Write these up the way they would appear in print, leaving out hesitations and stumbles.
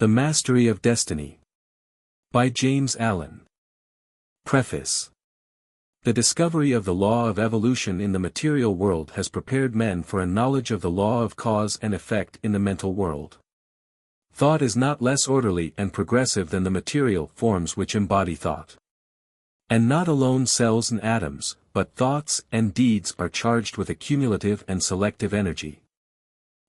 The Mastery of Destiny. By James Allen. Preface. The discovery of the law of evolution in the material world has prepared men for a knowledge of the law of cause and effect in the mental world. Thought is not less orderly and progressive than the material forms which embody thought. And not alone cells and atoms, but thoughts and deeds are charged with a cumulative and selective energy.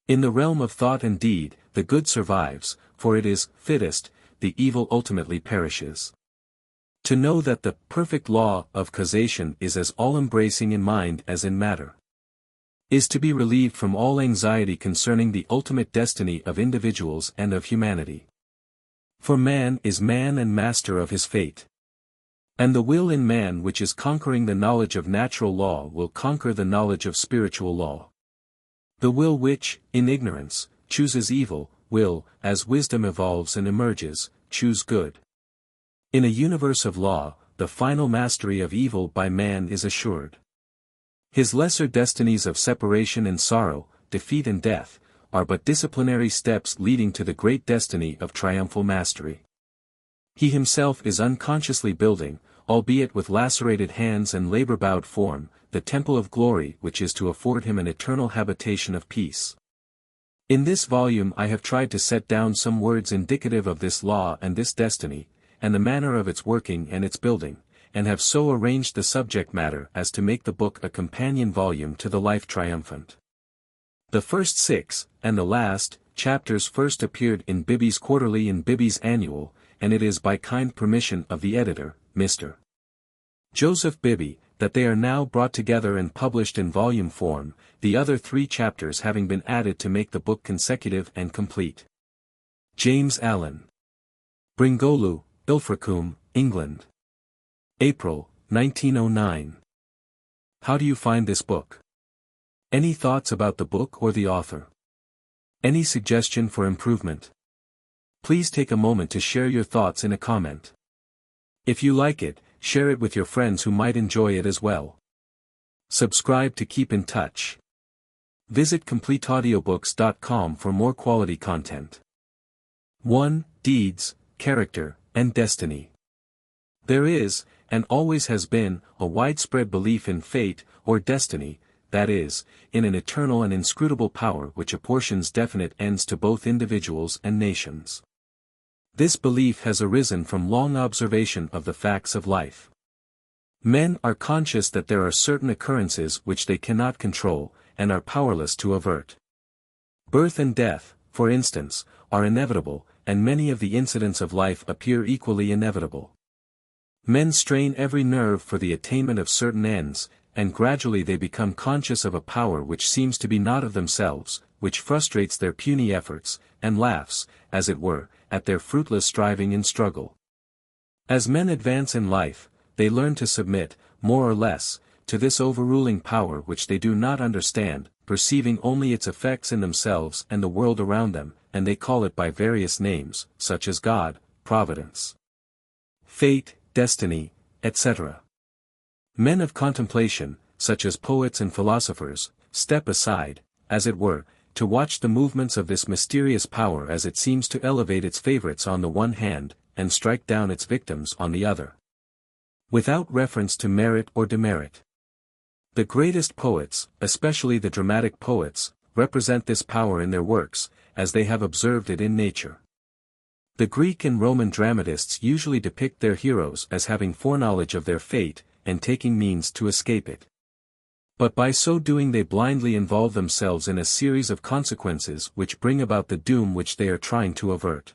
In the realm of thought and deed, the good survives, for it is fittest, the evil ultimately perishes. To know that the perfect law of causation is as all-embracing in mind as in matter, is to be relieved from all anxiety concerning the ultimate destiny of individuals and of humanity. For man is man and master of his fate. And the will in man which is conquering the knowledge of natural law will conquer the knowledge of spiritual law. The will which, in ignorance, chooses evil, will, as wisdom evolves and emerges, choose good. In a universe of law, the final mastery of evil by man is assured. His lesser destinies of separation and sorrow, defeat and death, are but disciplinary steps leading to the great destiny of triumphal mastery. He himself is unconsciously building, albeit with lacerated hands and labor-bowed form, the temple of glory which is to afford him an eternal habitation of peace. In this volume I have tried to set down some words indicative of this law and this destiny, and the manner of its working and its building, and have so arranged the subject matter as to make the book a companion volume to the Life Triumphant. The first 6, and the last, chapters first appeared in Bibby's Quarterly and Bibby's Annual, and it is by kind permission of the editor, Mr. Joseph Bibby, that they are now brought together and published in volume form, the other 3 chapters having been added to make the book consecutive and complete. James Allen. Bringolu, Ilfracombe, England. April, 1909. How do you find this book? Any thoughts about the book or the author? Any suggestion for improvement? Please take a moment to share your thoughts in a comment. If you like it, share it with your friends who might enjoy it as well. Subscribe to keep in touch. Visit CompleteAudiobooks.com for more quality content. 1. Deeds, Character, and Destiny. There is, and always has been, a widespread belief in fate, or destiny, that is, in an eternal and inscrutable power which apportions definite ends to both individuals and nations. This belief has arisen from long observation of the facts of life. Men are conscious that there are certain occurrences which they cannot control, and are powerless to avert. Birth and death, for instance, are inevitable, and many of the incidents of life appear equally inevitable. Men strain every nerve for the attainment of certain ends, and gradually they become conscious of a power which seems to be not of themselves, which frustrates their puny efforts, and laughs, as it were, at their fruitless striving and struggle. As men advance in life, they learn to submit, more or less, to this overruling power which they do not understand, perceiving only its effects in themselves and the world around them, and they call it by various names, such as God, Providence, Fate, Destiny, etc. Men of contemplation, such as poets and philosophers, step aside, as it were, to watch the movements of this mysterious power as it seems to elevate its favorites on the one hand, and strike down its victims on the other, without reference to merit or demerit. The greatest poets, especially the dramatic poets, represent this power in their works, as they have observed it in nature. The Greek and Roman dramatists usually depict their heroes as having foreknowledge of their fate, and taking means to escape it. But by so doing they blindly involve themselves in a series of consequences which bring about the doom which they are trying to avert.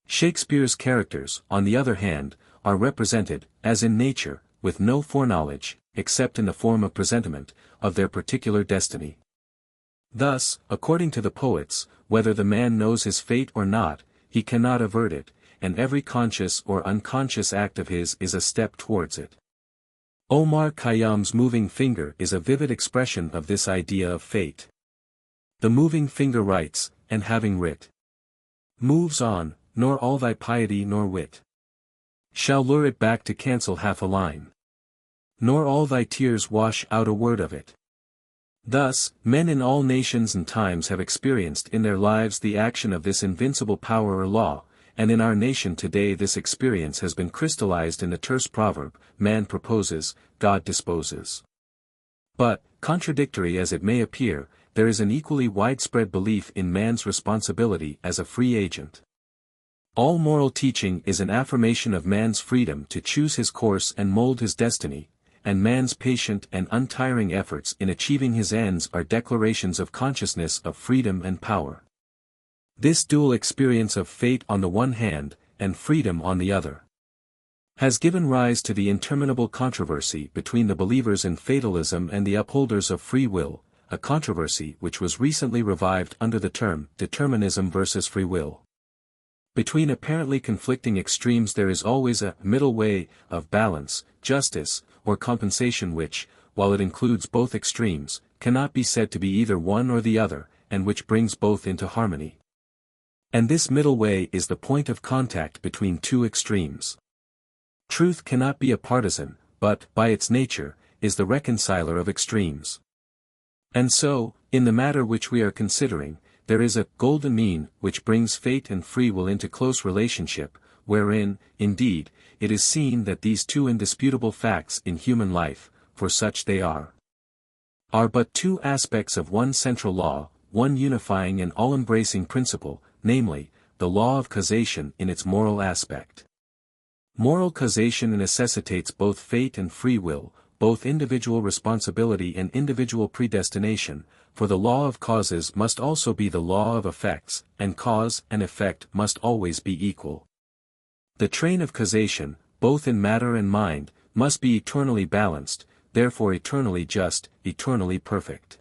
Shakespeare's characters, on the other hand, are represented, as in nature, with no foreknowledge, except in the form of presentiment, of their particular destiny. Thus, according to the poets, whether the man knows his fate or not, he cannot avert it, and every conscious or unconscious act of his is a step towards it. Omar Khayyam's moving finger is a vivid expression of this idea of fate. The moving finger writes, and having writ, moves on, nor all thy piety nor wit shall lure it back to cancel half a line, nor all thy tears wash out a word of it. Thus, men in all nations and times have experienced in their lives the action of this invincible power or law, and in our nation today this experience has been crystallized in the terse proverb, man proposes, God disposes. But, contradictory as it may appear, there is an equally widespread belief in man's responsibility as a free agent. All moral teaching is an affirmation of man's freedom to choose his course and mold his destiny, and man's patient and untiring efforts in achieving his ends are declarations of consciousness of freedom and power. This dual experience of fate on the one hand, and freedom on the other, has given rise to the interminable controversy between the believers in fatalism and the upholders of free will, a controversy which was recently revived under the term determinism versus free will. Between apparently conflicting extremes there is always a middle way of balance, justice, or compensation which, while it includes both extremes, cannot be said to be either one or the other, and which brings both into harmony. And this middle way is the point of contact between two extremes. Truth cannot be a partisan, but, by its nature, is the reconciler of extremes. And so, in the matter which we are considering, there is a golden mean which brings fate and free will into close relationship, wherein, indeed, it is seen that these two indisputable facts in human life, for such they are but two aspects of one central law, one unifying and all-embracing principle, namely, the law of causation in its moral aspect. Moral causation necessitates both fate and free will, both individual responsibility and individual predestination, for the law of causes must also be the law of effects, and cause and effect must always be equal. The train of causation, both in matter and mind, must be eternally balanced, therefore eternally just, eternally perfect.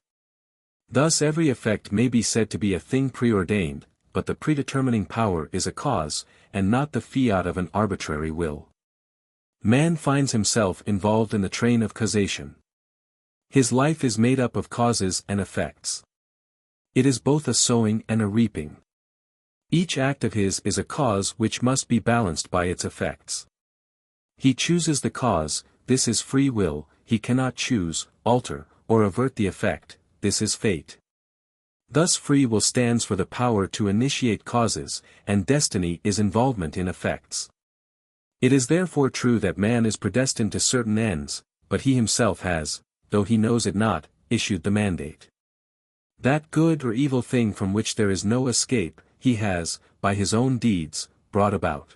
Thus every effect may be said to be a thing preordained, but the predetermining power is a cause, and not the fiat of an arbitrary will. Man finds himself involved in the train of causation. His life is made up of causes and effects. It is both a sowing and a reaping. Each act of his is a cause which must be balanced by its effects. He chooses the cause, this is free will, he cannot choose, alter, or avert the effect, this is fate. Thus free will stands for the power to initiate causes, and destiny is involvement in effects. It is therefore true that man is predestined to certain ends, but he himself has, though he knows it not, issued the mandate. That good or evil thing from which there is no escape, he has, by his own deeds, brought about.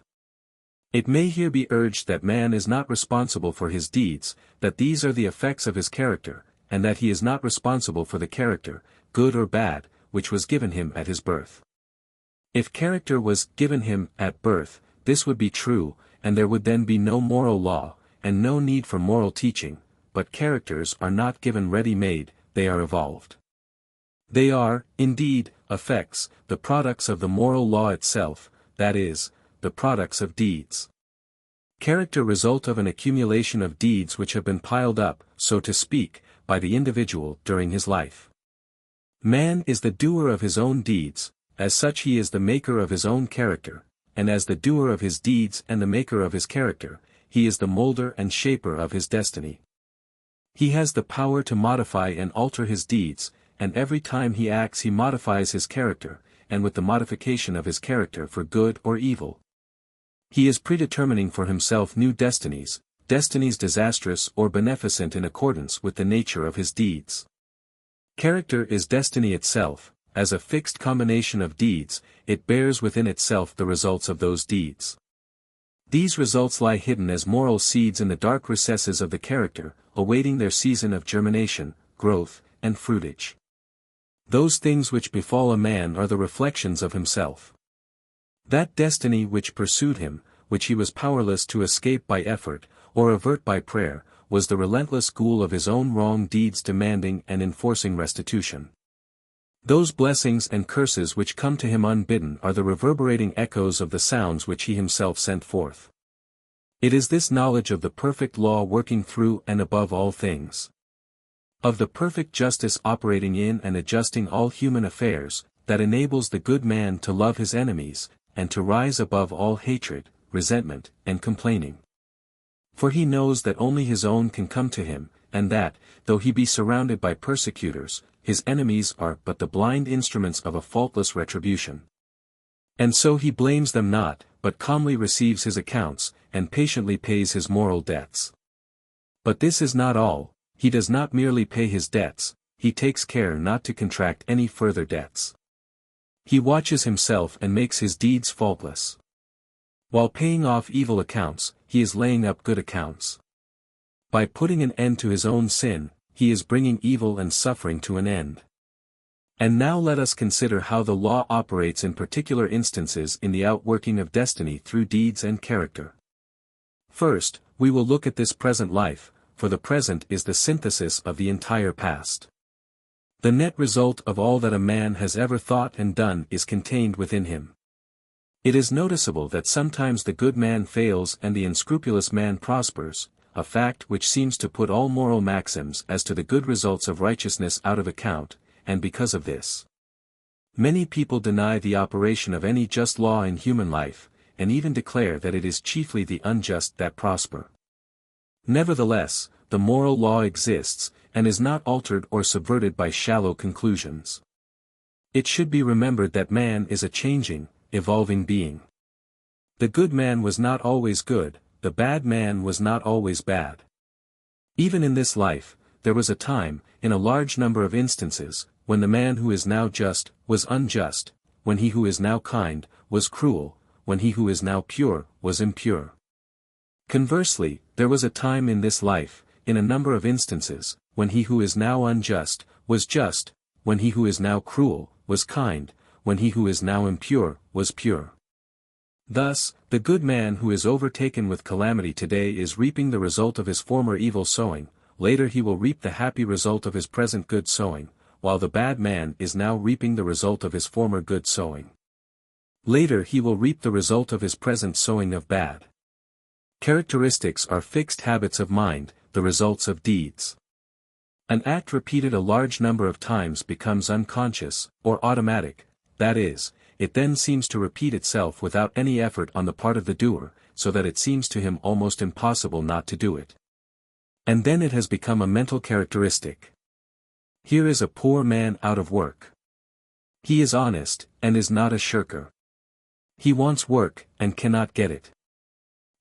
It may here be urged that man is not responsible for his deeds, that these are the effects of his character, and that he is not responsible for the character, good or bad, which was given him at his birth. If character was given him at birth, this would be true, and there would then be no moral law, and no need for moral teaching, but characters are not given ready-made, they are evolved. They are, indeed, effects, the products of the moral law itself, that is, the products of deeds. Character result of an accumulation of deeds which have been piled up, so to speak, by the individual during his life. Man is the doer of his own deeds, as such he is the maker of his own character, and as the doer of his deeds and the maker of his character, he is the molder and shaper of his destiny. He has the power to modify and alter his deeds, and every time he acts he modifies his character, and with the modification of his character for good or evil, he is predetermining for himself new destinies, destinies disastrous or beneficent in accordance with the nature of his deeds. Character is destiny itself, as a fixed combination of deeds, it bears within itself the results of those deeds. These results lie hidden as moral seeds in the dark recesses of the character, awaiting their season of germination, growth, and fruitage. Those things which befall a man are the reflections of himself. That destiny which pursued him, which he was powerless to escape by effort, or avert by prayer, was the relentless ghoul of his own wrong deeds demanding and enforcing restitution. Those blessings and curses which come to him unbidden are the reverberating echoes of the sounds which he himself sent forth. It is this knowledge of the perfect law working through and above all things, of the perfect justice operating in and adjusting all human affairs, that enables the good man to love his enemies, and to rise above all hatred, resentment, and complaining. For he knows that only his own can come to him, and that, though he be surrounded by persecutors, his enemies are but the blind instruments of a faultless retribution. And so he blames them not, but calmly receives his accounts, and patiently pays his moral debts. But this is not all, he does not merely pay his debts, he takes care not to contract any further debts. He watches himself and makes his deeds faultless. While paying off evil accounts, he is laying up good accounts. By putting an end to his own sin, he is bringing evil and suffering to an end. And now let us consider how the law operates in particular instances in the outworking of destiny through deeds and character. First, we will look at this present life, for the present is the synthesis of the entire past. The net result of all that a man has ever thought and done is contained within him. It is noticeable that sometimes the good man fails and the unscrupulous man prospers, a fact which seems to put all moral maxims as to the good results of righteousness out of account, and because of this, many people deny the operation of any just law in human life, and even declare that it is chiefly the unjust that prosper. Nevertheless, the moral law exists, and is not altered or subverted by shallow conclusions. It should be remembered that man is a changing, evolving being. The good man was not always good, the bad man was not always bad. Even in this life, there was a time, in a large number of instances, when the man who is now just, was unjust, when he who is now kind, was cruel, when he who is now pure, was impure. Conversely, there was a time in this life, in a number of instances, when he who is now unjust, was just, when he who is now cruel, was kind, when he who is now impure, was pure. Thus, the good man who is overtaken with calamity today is reaping the result of his former evil sowing, later he will reap the happy result of his present good sowing, while the bad man is now reaping the result of his former good sowing. Later he will reap the result of his present sowing of bad. Characteristics are fixed habits of mind, the results of deeds. An act repeated a large number of times becomes unconscious, or automatic, that is, it then seems to repeat itself without any effort on the part of the doer, so that it seems to him almost impossible not to do it. And then it has become a mental characteristic. Here is a poor man out of work. He is honest, and is not a shirker. He wants work, and cannot get it.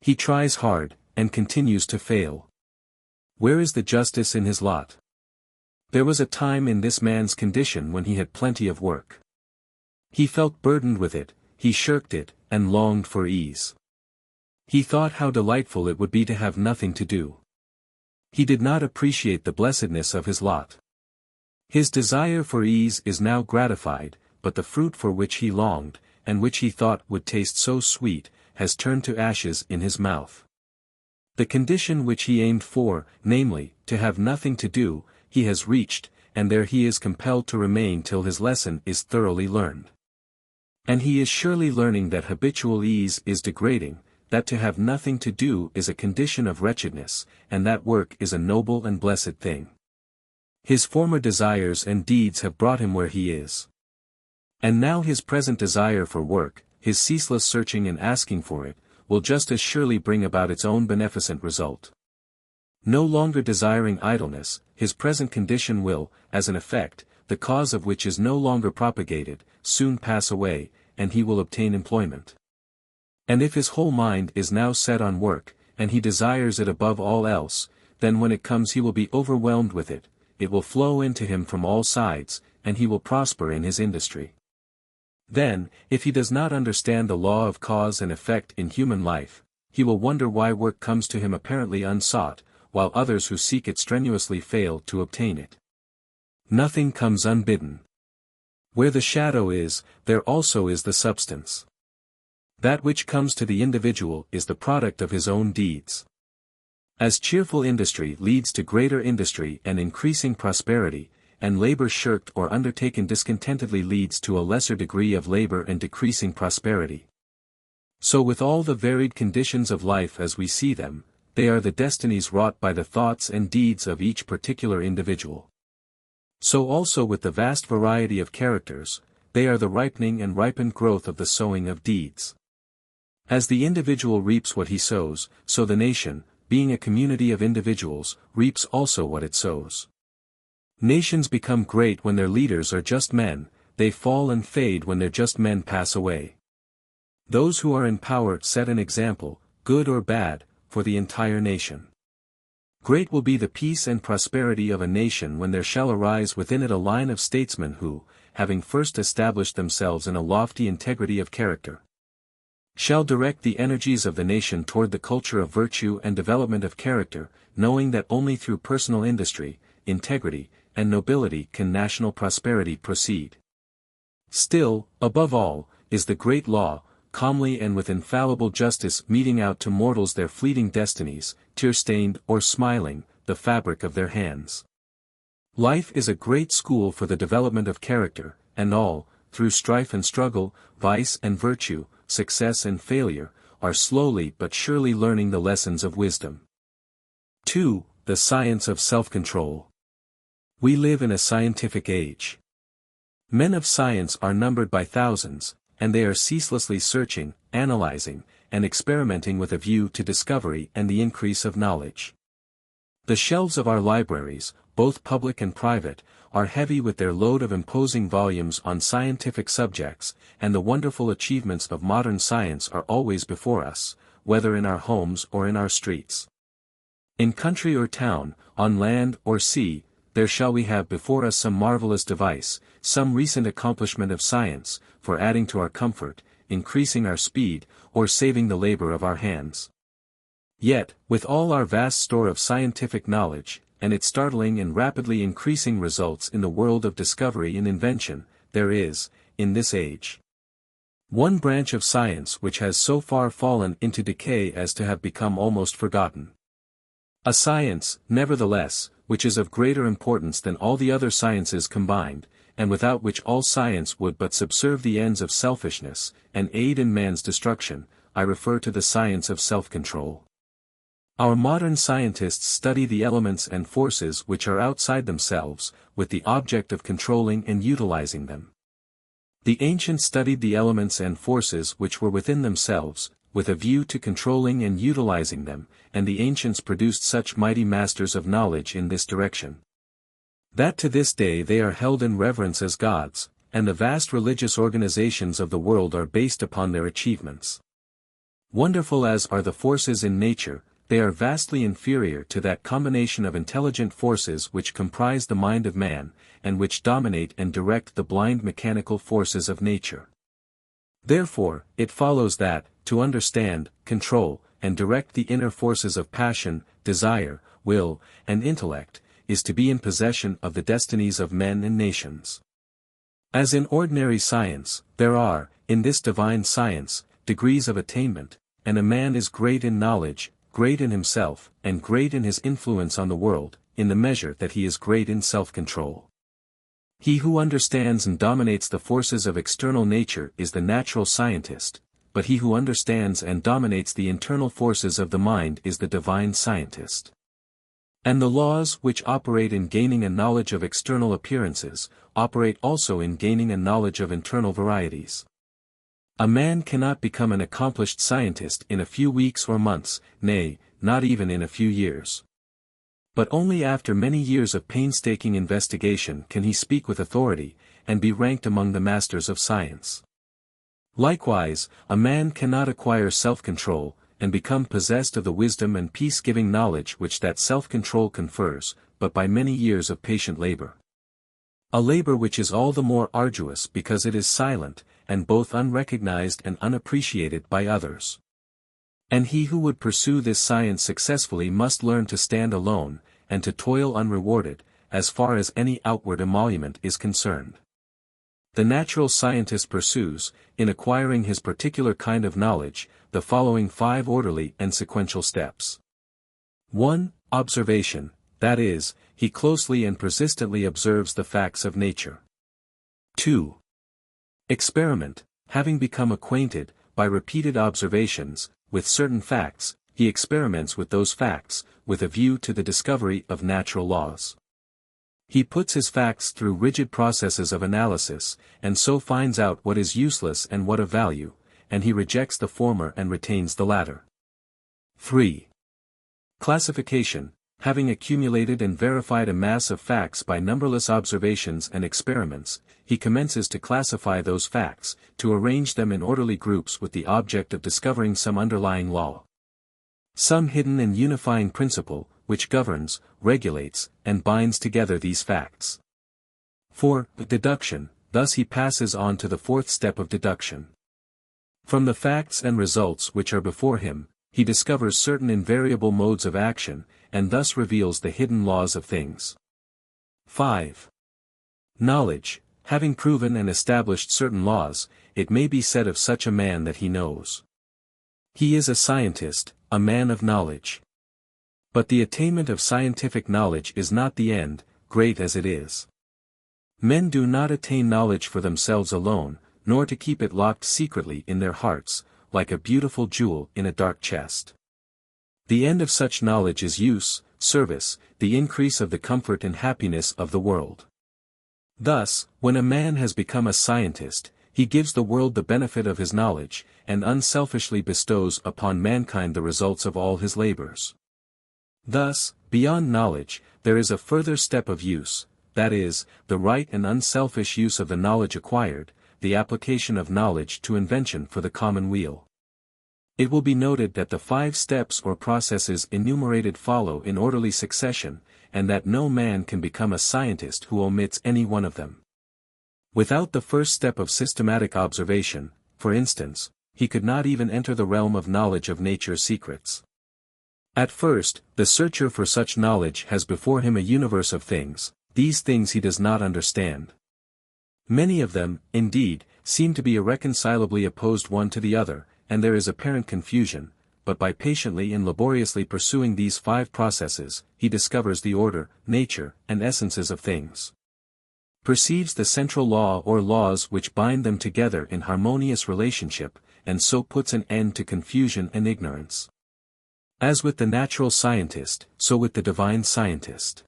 He tries hard, and continues to fail. Where is the justice in his lot? There was a time in this man's condition when he had plenty of work. He felt burdened with it, he shirked it, and longed for ease. He thought how delightful it would be to have nothing to do. He did not appreciate the blessedness of his lot. His desire for ease is now gratified, but the fruit for which he longed, and which he thought would taste so sweet, has turned to ashes in his mouth. The condition which he aimed for, namely, to have nothing to do, he has reached, and there he is compelled to remain till his lesson is thoroughly learned. And he is surely learning that habitual ease is degrading, that to have nothing to do is a condition of wretchedness, and that work is a noble and blessed thing. His former desires and deeds have brought him where he is. And now his present desire for work, his ceaseless searching and asking for it, will just as surely bring about its own beneficent result. No longer desiring idleness, his present condition will, as an effect, the cause of which is no longer propagated, soon pass away, and he will obtain employment. And if his whole mind is now set on work, and he desires it above all else, then when it comes he will be overwhelmed with it, it will flow into him from all sides, and he will prosper in his industry. Then, if he does not understand the law of cause and effect in human life, he will wonder why work comes to him apparently unsought, while others who seek it strenuously fail to obtain it. Nothing comes unbidden. Where the shadow is, there also is the substance. That which comes to the individual is the product of his own deeds. As cheerful industry leads to greater industry and increasing prosperity, and labor shirked or undertaken discontentedly leads to a lesser degree of labor and decreasing prosperity. So with all the varied conditions of life as we see them, they are the destinies wrought by the thoughts and deeds of each particular individual. So also with the vast variety of characters, they are the ripening and ripened growth of the sowing of deeds. As the individual reaps what he sows, so the nation, being a community of individuals, reaps also what it sows. Nations become great when their leaders are just men, they fall and fade when their just men pass away. Those who are in power set an example, good or bad, for the entire nation. Great will be the peace and prosperity of a nation when there shall arise within it a line of statesmen who, having first established themselves in a lofty integrity of character, shall direct the energies of the nation toward the culture of virtue and development of character, knowing that only through personal industry, integrity, and nobility can national prosperity proceed. Still, above all, is the great law, calmly and with infallible justice meting out to mortals their fleeting destinies, tear-stained or smiling, the fabric of their hands. Life is a great school for the development of character, and all, through strife and struggle, vice and virtue, success and failure, are slowly but surely learning the lessons of wisdom. 2. The science of self-control. We live in a scientific age. Men of science are numbered by thousands, and they are ceaselessly searching, analyzing, and experimenting with a view to discovery and the increase of knowledge. The shelves of our libraries, both public and private, are heavy with their load of imposing volumes on scientific subjects, and the wonderful achievements of modern science are always before us, whether in our homes or in our streets. In country or town, on land or sea, there shall we have before us some marvelous device, some recent accomplishment of science, for adding to our comfort, increasing our speed, or saving the labor of our hands. Yet, with all our vast store of scientific knowledge, and its startling and rapidly increasing results in the world of discovery and invention, there is, in this age, one branch of science which has so far fallen into decay as to have become almost forgotten. A science, nevertheless, which is of greater importance than all the other sciences combined, and without which all science would but subserve the ends of selfishness, and aid in man's destruction. I refer to the science of self-control. Our modern scientists study the elements and forces which are outside themselves, with the object of controlling and utilizing them. The ancients studied the elements and forces which were within themselves, with a view to controlling and utilizing them, and the ancients produced such mighty masters of knowledge in this direction, that to this day they are held in reverence as gods, and the vast religious organizations of the world are based upon their achievements. Wonderful as are the forces in nature, they are vastly inferior to that combination of intelligent forces which comprise the mind of man, and which dominate and direct the blind mechanical forces of nature. Therefore, it follows that, to understand, control, and direct the inner forces of passion, desire, will, and intellect, is to be in possession of the destinies of men and nations. As in ordinary science, there are, in this divine science, degrees of attainment, and a man is great in knowledge, great in himself, and great in his influence on the world, in the measure that he is great in self-control. He who understands and dominates the forces of external nature is the natural scientist, but he who understands and dominates the internal forces of the mind is the divine scientist. And the laws which operate in gaining a knowledge of external appearances, operate also in gaining a knowledge of internal varieties. A man cannot become an accomplished scientist in a few weeks or months, nay, not even in a few years. But only after many years of painstaking investigation can he speak with authority, and be ranked among the masters of science. Likewise, a man cannot acquire self-control, and become possessed of the wisdom and peace-giving knowledge which that self-control confers, but by many years of patient labor. A labor which is all the more arduous because it is silent, and both unrecognized and unappreciated by others. And he who would pursue this science successfully must learn to stand alone, and to toil unrewarded, as far as any outward emolument is concerned. The natural scientist pursues, in acquiring his particular kind of knowledge, the following 5 orderly and sequential steps. 1. Observation, that is, he closely and persistently observes the facts of nature. 2. Experiment, having become acquainted, by repeated observations, with certain facts, he experiments with those facts, with a view to the discovery of natural laws. He puts his facts through rigid processes of analysis, and so finds out what is useless and what of value, and he rejects the former and retains the latter. 3. Classification. Having accumulated and verified a mass of facts by numberless observations and experiments, he commences to classify those facts, to arrange them in orderly groups with the object of discovering some underlying law. Some hidden and unifying principle, which governs, regulates, and binds together these facts. 4. Deduction. Thus he passes on to the fourth step of deduction. From the facts and results which are before him, he discovers certain invariable modes of action, and thus reveals the hidden laws of things. 5. Knowledge. Having proven and established certain laws, it may be said of such a man that he knows. He is a scientist, a man of knowledge. But the attainment of scientific knowledge is not the end, great as it is. Men do not attain knowledge for themselves alone, nor to keep it locked secretly in their hearts, like a beautiful jewel in a dark chest. The end of such knowledge is use, service, the increase of the comfort and happiness of the world. Thus, when a man has become a scientist, he gives the world the benefit of his knowledge, and unselfishly bestows upon mankind the results of all his labors. Thus, beyond knowledge, there is a further step of use, that is, the right and unselfish use of the knowledge acquired, the application of knowledge to invention for the common weal. It will be noted that the 5 steps or processes enumerated follow in orderly succession, and that no man can become a scientist who omits any one of them. Without the first step of systematic observation, for instance, he could not even enter the realm of knowledge of nature's secrets. At first, the searcher for such knowledge has before him a universe of things. These things he does not understand. Many of them, indeed, seem to be irreconcilably opposed one to the other, and there is apparent confusion, but by patiently and laboriously pursuing these 5 processes, he discovers the order, nature, and essences of things. Perceives the central law or laws which bind them together in harmonious relationship, and so puts an end to confusion and ignorance. As with the natural scientist, so with the divine scientist.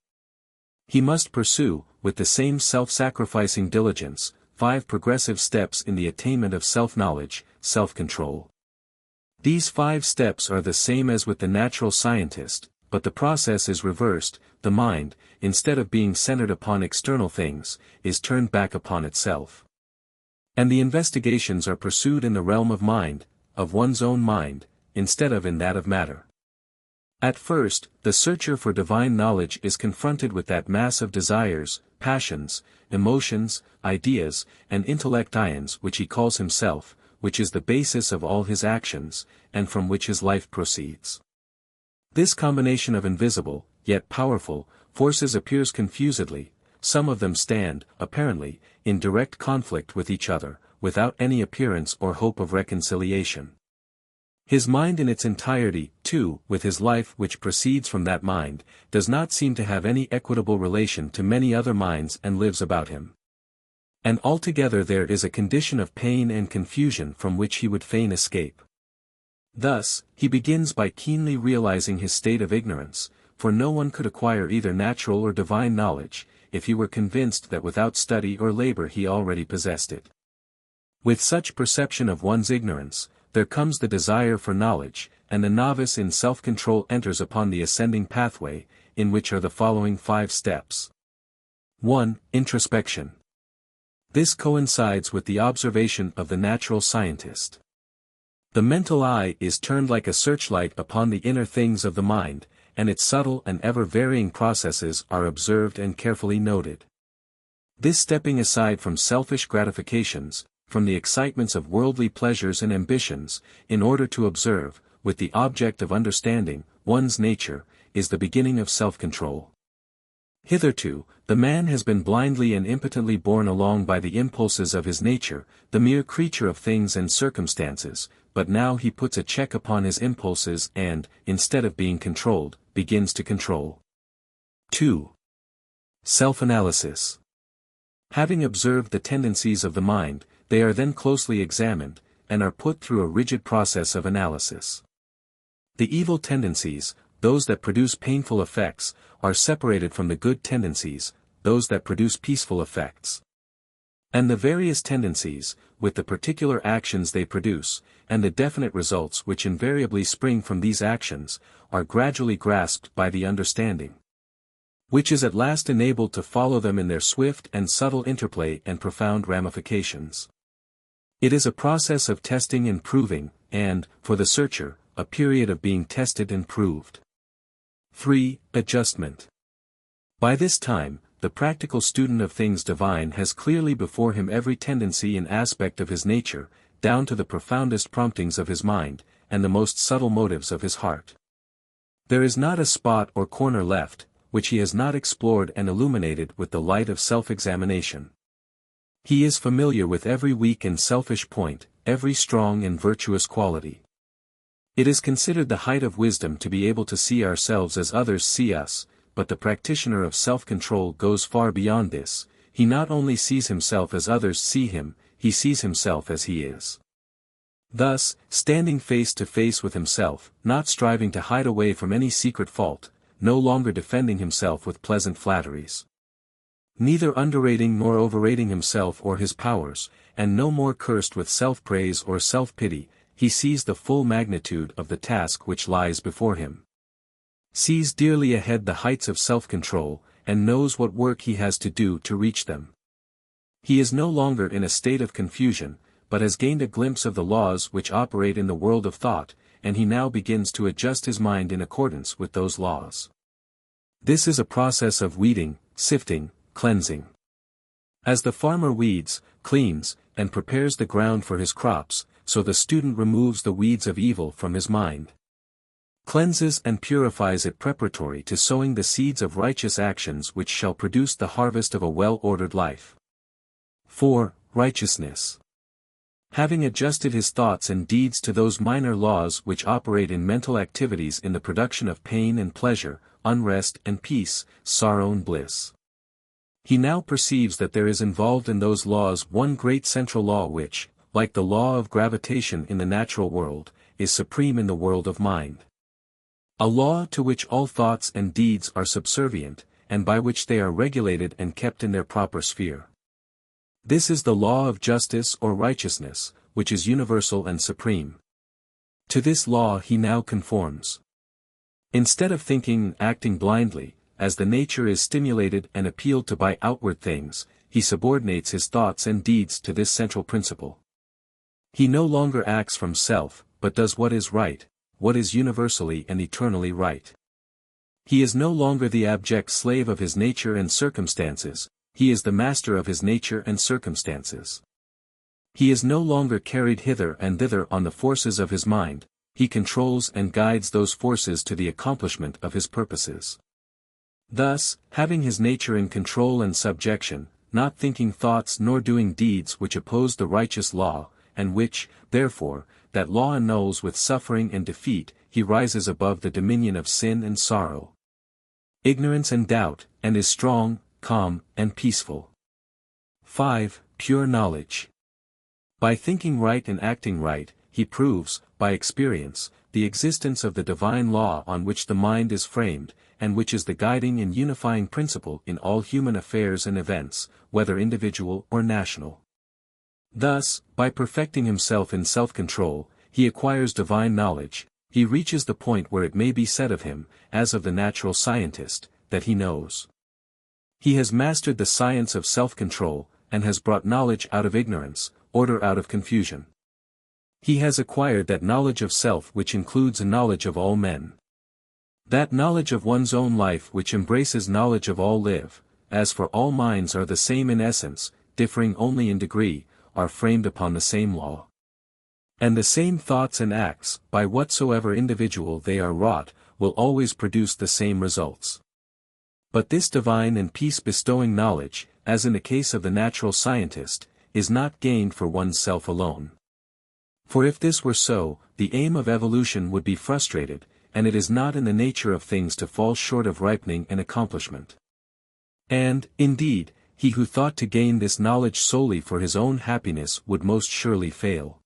He must pursue, with the same self-sacrificing diligence, 5 progressive steps in the attainment of self-knowledge, self-control. These 5 steps are the same as with the natural scientist, but the process is reversed. The mind, instead of being centered upon external things, is turned back upon itself. And the investigations are pursued in the realm of mind, of one's own mind, instead of in that of matter. At first, the searcher for divine knowledge is confronted with that mass of desires, passions, emotions, ideas, and intellect ions which he calls himself, which is the basis of all his actions, and from which his life proceeds. This combination of invisible, yet powerful, forces appears confusedly. Some of them stand, apparently, in direct conflict with each other, without any appearance or hope of reconciliation. His mind in its entirety, too, with his life which proceeds from that mind, does not seem to have any equitable relation to many other minds and lives about him. And altogether there is a condition of pain and confusion from which he would fain escape. Thus, he begins by keenly realizing his state of ignorance, for no one could acquire either natural or divine knowledge, if he were convinced that without study or labor he already possessed it. With such perception of one's ignorance, there comes the desire for knowledge, and the novice in self-control enters upon the ascending pathway, in which are the following 5 steps. 1. Introspection. This coincides with the observation of the natural scientist. The mental eye is turned like a searchlight upon the inner things of the mind, and its subtle and ever-varying processes are observed and carefully noted. This stepping aside from selfish gratifications, from the excitements of worldly pleasures and ambitions, in order to observe, with the object of understanding, one's nature, is the beginning of self-control. Hitherto, the man has been blindly and impotently borne along by the impulses of his nature, the mere creature of things and circumstances, but now he puts a check upon his impulses and, instead of being controlled, begins to control. 2. Self-analysis. Having observed the tendencies of the mind, they are then closely examined, and are put through a rigid process of analysis. The evil tendencies, those that produce painful effects, are separated from the good tendencies, those that produce peaceful effects. And the various tendencies, with the particular actions they produce, and the definite results which invariably spring from these actions, are gradually grasped by the understanding, which is at last enabled to follow them in their swift and subtle interplay and profound ramifications. It is a process of testing and proving, and, for the searcher, a period of being tested and proved. 3. Adjustment. By this time, the practical student of things divine has clearly before him every tendency and aspect of his nature, down to the profoundest promptings of his mind, and the most subtle motives of his heart. There is not a spot or corner left, which he has not explored and illuminated with the light of self-examination. He is familiar with every weak and selfish point, every strong and virtuous quality. It is considered the height of wisdom to be able to see ourselves as others see us, but the practitioner of self-control goes far beyond this. He not only sees himself as others see him, he sees himself as he is. Thus, standing face to face with himself, not striving to hide away from any secret fault, no longer defending himself with pleasant flatteries, neither underrating nor overrating himself or his powers, and no more cursed with self-praise or self-pity, he sees the full magnitude of the task which lies before him, sees dearly ahead the heights of self-control, and knows what work he has to do to reach them. He is no longer in a state of confusion, but has gained a glimpse of the laws which operate in the world of thought, and he now begins to adjust his mind in accordance with those laws. This is a process of weeding, sifting, cleansing. As the farmer weeds, cleans, and prepares the ground for his crops, so the student removes the weeds of evil from his mind, cleanses and purifies it preparatory to sowing the seeds of righteous actions which shall produce the harvest of a well-ordered life. 4. Righteousness. Having adjusted his thoughts and deeds to those minor laws which operate in mental activities in the production of pain and pleasure, unrest and peace, sorrow and bliss, he now perceives that there is involved in those laws one great central law which, like the law of gravitation in the natural world, is supreme in the world of mind. A law to which all thoughts and deeds are subservient, and by which they are regulated and kept in their proper sphere. This is the law of justice or righteousness, which is universal and supreme. To this law he now conforms. Instead of thinking and acting blindly, as the nature is stimulated and appealed to by outward things, he subordinates his thoughts and deeds to this central principle. He no longer acts from self, but does what is right, what is universally and eternally right. He is no longer the abject slave of his nature and circumstances, he is the master of his nature and circumstances. He is no longer carried hither and thither on the forces of his mind, he controls and guides those forces to the accomplishment of his purposes. Thus, having his nature in control and subjection, not thinking thoughts nor doing deeds which oppose the righteous law, and which, therefore, that law annuls with suffering and defeat, he rises above the dominion of sin and sorrow, ignorance and doubt, and is strong, calm, and peaceful. 5. Pure knowledge. By thinking right and acting right, he proves, by experience, the existence of the divine law on which the mind is framed, and which is the guiding and unifying principle in all human affairs and events, whether individual or national. Thus, by perfecting himself in self-control, he acquires divine knowledge, he reaches the point where it may be said of him, as of the natural scientist, that he knows. He has mastered the science of self-control, and has brought knowledge out of ignorance, order out of confusion. He has acquired that knowledge of self which includes a knowledge of all men. That knowledge of one's own life which embraces knowledge of all live, as for all minds are the same in essence, differing only in degree, are framed upon the same law. And the same thoughts and acts, by whatsoever individual they are wrought, will always produce the same results. But this divine and peace-bestowing knowledge, as in the case of the natural scientist, is not gained for one's self alone. For if this were so, the aim of evolution would be frustrated, and it is not in the nature of things to fall short of ripening and accomplishment. And, indeed, he who thought to gain this knowledge solely for his own happiness would most surely fail.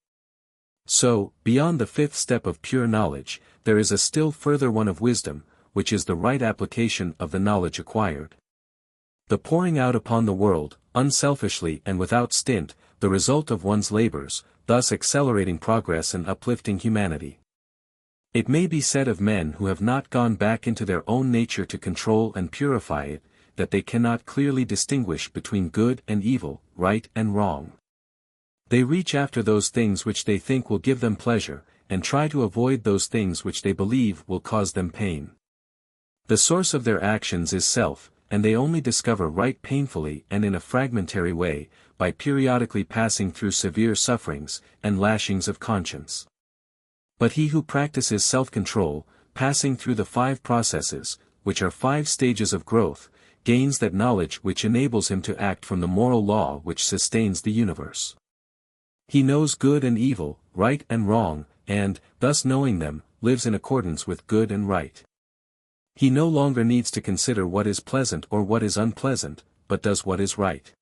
So, beyond the fifth step of pure knowledge, there is a still further one of wisdom, which is the right application of the knowledge acquired. The pouring out upon the world, unselfishly and without stint, the result of one's labors, thus accelerating progress and uplifting humanity. It may be said of men who have not gone back into their own nature to control and purify it, that they cannot clearly distinguish between good and evil, right and wrong. They reach after those things which they think will give them pleasure, and try to avoid those things which they believe will cause them pain. The source of their actions is self, and they only discover right painfully and in a fragmentary way, by periodically passing through severe sufferings and lashings of conscience. But he who practices self-control, passing through the 5 processes, which are 5 stages of growth, gains that knowledge which enables him to act from the moral law which sustains the universe. He knows good and evil, right and wrong, and, thus knowing them, lives in accordance with good and right. He no longer needs to consider what is pleasant or what is unpleasant, but does what is right.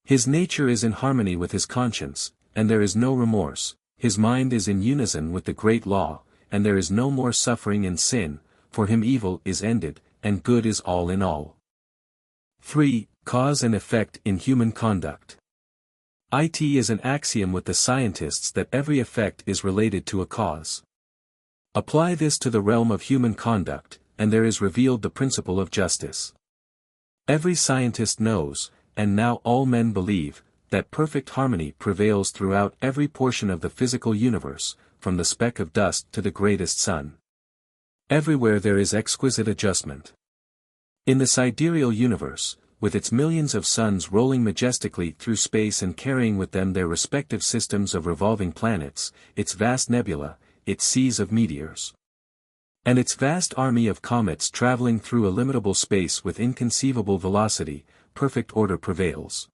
His nature is in harmony with his conscience, and there is no remorse. His mind is in unison with the great law, and there is no more suffering and sin, for him evil is ended, and good is all in all. 3. Cause and effect in human conduct. It is an axiom with the scientists that every effect is related to a cause. Apply this to the realm of human conduct, and there is revealed the principle of justice. Every scientist knows, and now all men believe, that perfect harmony prevails throughout every portion of the physical universe, from the speck of dust to the greatest sun. Everywhere there is exquisite adjustment. In the sidereal universe, with its millions of suns rolling majestically through space and carrying with them their respective systems of revolving planets, its vast nebula, its seas of meteors, and its vast army of comets traveling through illimitable space with inconceivable velocity, perfect order prevails.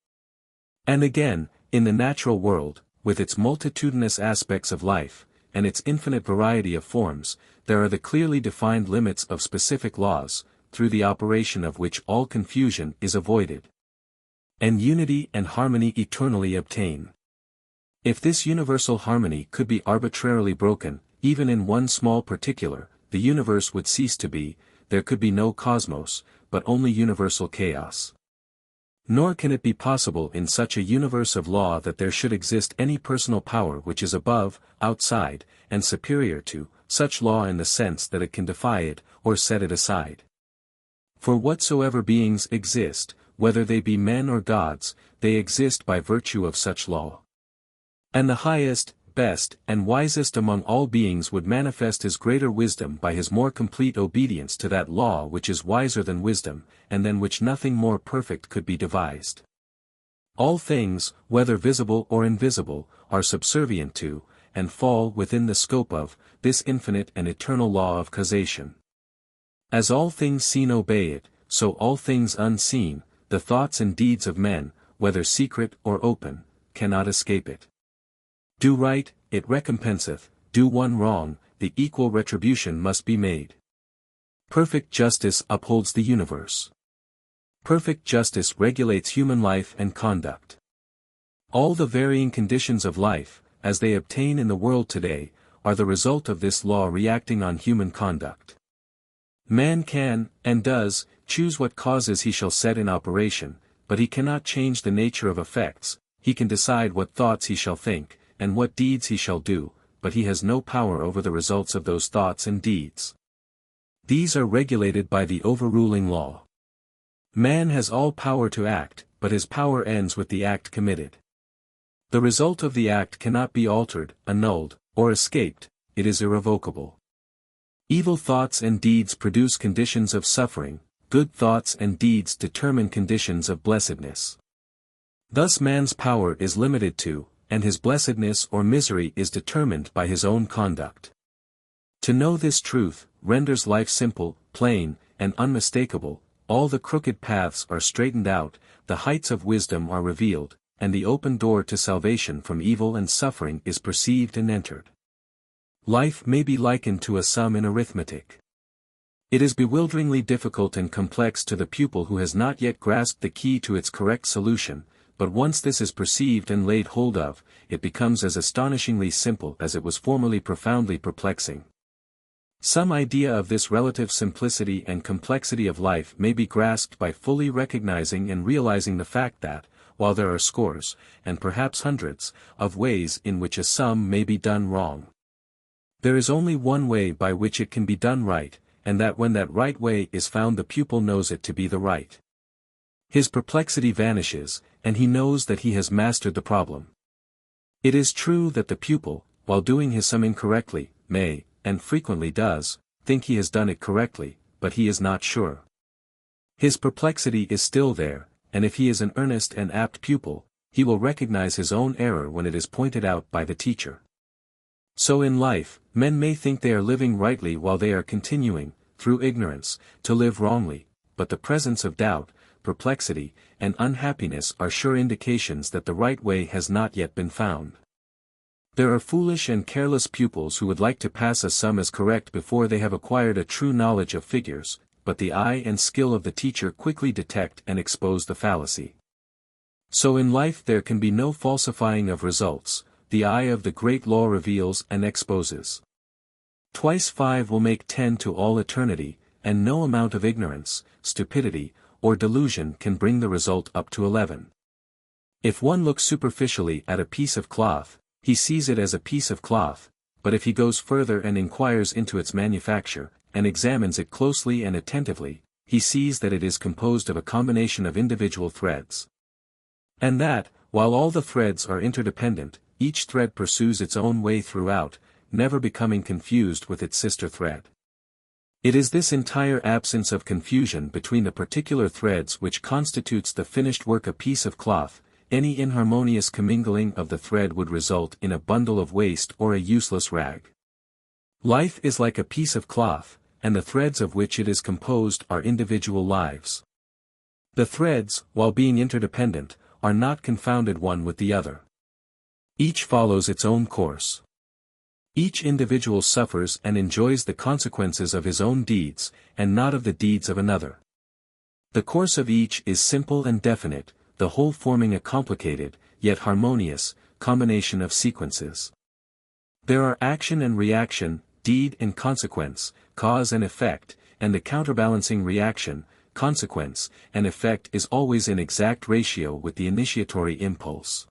And again, in the natural world, with its multitudinous aspects of life, and its infinite variety of forms, there are the clearly defined limits of specific laws, through the operation of which all confusion is avoided, and unity and harmony eternally obtain. If this universal harmony could be arbitrarily broken, even in one small particular, the universe would cease to be, there could be no cosmos, but only universal chaos. Nor can it be possible in such a universe of law that there should exist any personal power which is above, outside, and superior to such law in the sense that it can defy it, or set it aside. For whatsoever beings exist, whether they be men or gods, they exist by virtue of such law. And the highest, best, and wisest among all beings would manifest his greater wisdom by his more complete obedience to that law which is wiser than wisdom, and than which nothing more perfect could be devised. All things, whether visible or invisible, are subservient to, and fall within the scope of, this infinite and eternal law of causation. As all things seen obey it, so all things unseen, the thoughts and deeds of men, whether secret or open, cannot escape it. Do right, it recompenseth; do one wrong, the equal retribution must be made. Perfect justice upholds the universe. Perfect justice regulates human life and conduct. All the varying conditions of life, as they obtain in the world today, are the result of this law reacting on human conduct. Man can, and does, choose what causes he shall set in operation, but he cannot change the nature of effects. He can decide what thoughts he shall think, and what deeds he shall do, but he has no power over the results of those thoughts and deeds. These are regulated by the overruling law. Man has all power to act, but his power ends with the act committed. The result of the act cannot be altered, annulled, or escaped, it is irrevocable. Evil thoughts and deeds produce conditions of suffering, good thoughts and deeds determine conditions of blessedness. Thus man's power is limited to, and his blessedness or misery is determined by his own conduct. To know this truth, renders life simple, plain, and unmistakable. All the crooked paths are straightened out, the heights of wisdom are revealed, and the open door to salvation from evil and suffering is perceived and entered. Life may be likened to a sum in arithmetic. It is bewilderingly difficult and complex to the pupil who has not yet grasped the key to its correct solution, but once this is perceived and laid hold of, it becomes as astonishingly simple as it was formerly profoundly perplexing. Some idea of this relative simplicity and complexity of life may be grasped by fully recognizing and realizing the fact that, while there are scores, and perhaps hundreds, of ways in which a sum may be done wrong. There is only one way by which it can be done right, and that when that right way is found the pupil knows it to be the right. His perplexity vanishes, and he knows that he has mastered the problem. It is true that the pupil, while doing his sum incorrectly, may, and frequently does, think he has done it correctly, but he is not sure. His perplexity is still there, and if he is an earnest and apt pupil, he will recognize his own error when it is pointed out by the teacher. So in life, men may think they are living rightly while they are continuing, through ignorance, to live wrongly, but the presence of doubt, perplexity, and unhappiness are sure indications that the right way has not yet been found. There are foolish and careless pupils who would like to pass a sum as correct before they have acquired a true knowledge of figures, but the eye and skill of the teacher quickly detect and expose the fallacy. So in life there can be no falsifying of results, the eye of the great law reveals and exposes. Twice 5 will make 10 to all eternity, and no amount of ignorance, stupidity, or delusion can bring the result up to 11. If one looks superficially at a piece of cloth, he sees it as a piece of cloth, but if he goes further and inquires into its manufacture, and examines it closely and attentively, he sees that it is composed of a combination of individual threads. And that, while all the threads are interdependent, each thread pursues its own way throughout, never becoming confused with its sister thread. It is this entire absence of confusion between the particular threads which constitutes the finished work. A piece of cloth, any inharmonious commingling of the thread would result in a bundle of waste or a useless rag. Life is like a piece of cloth, and the threads of which it is composed are individual lives. The threads, while being interdependent, are not confounded one with the other. Each follows its own course. Each individual suffers and enjoys the consequences of his own deeds, and not of the deeds of another. The course of each is simple and definite, the whole forming a complicated, yet harmonious, combination of sequences. There are action and reaction, deed and consequence, cause and effect, and the counterbalancing reaction, consequence, and effect is always in exact ratio with the initiatory impulse.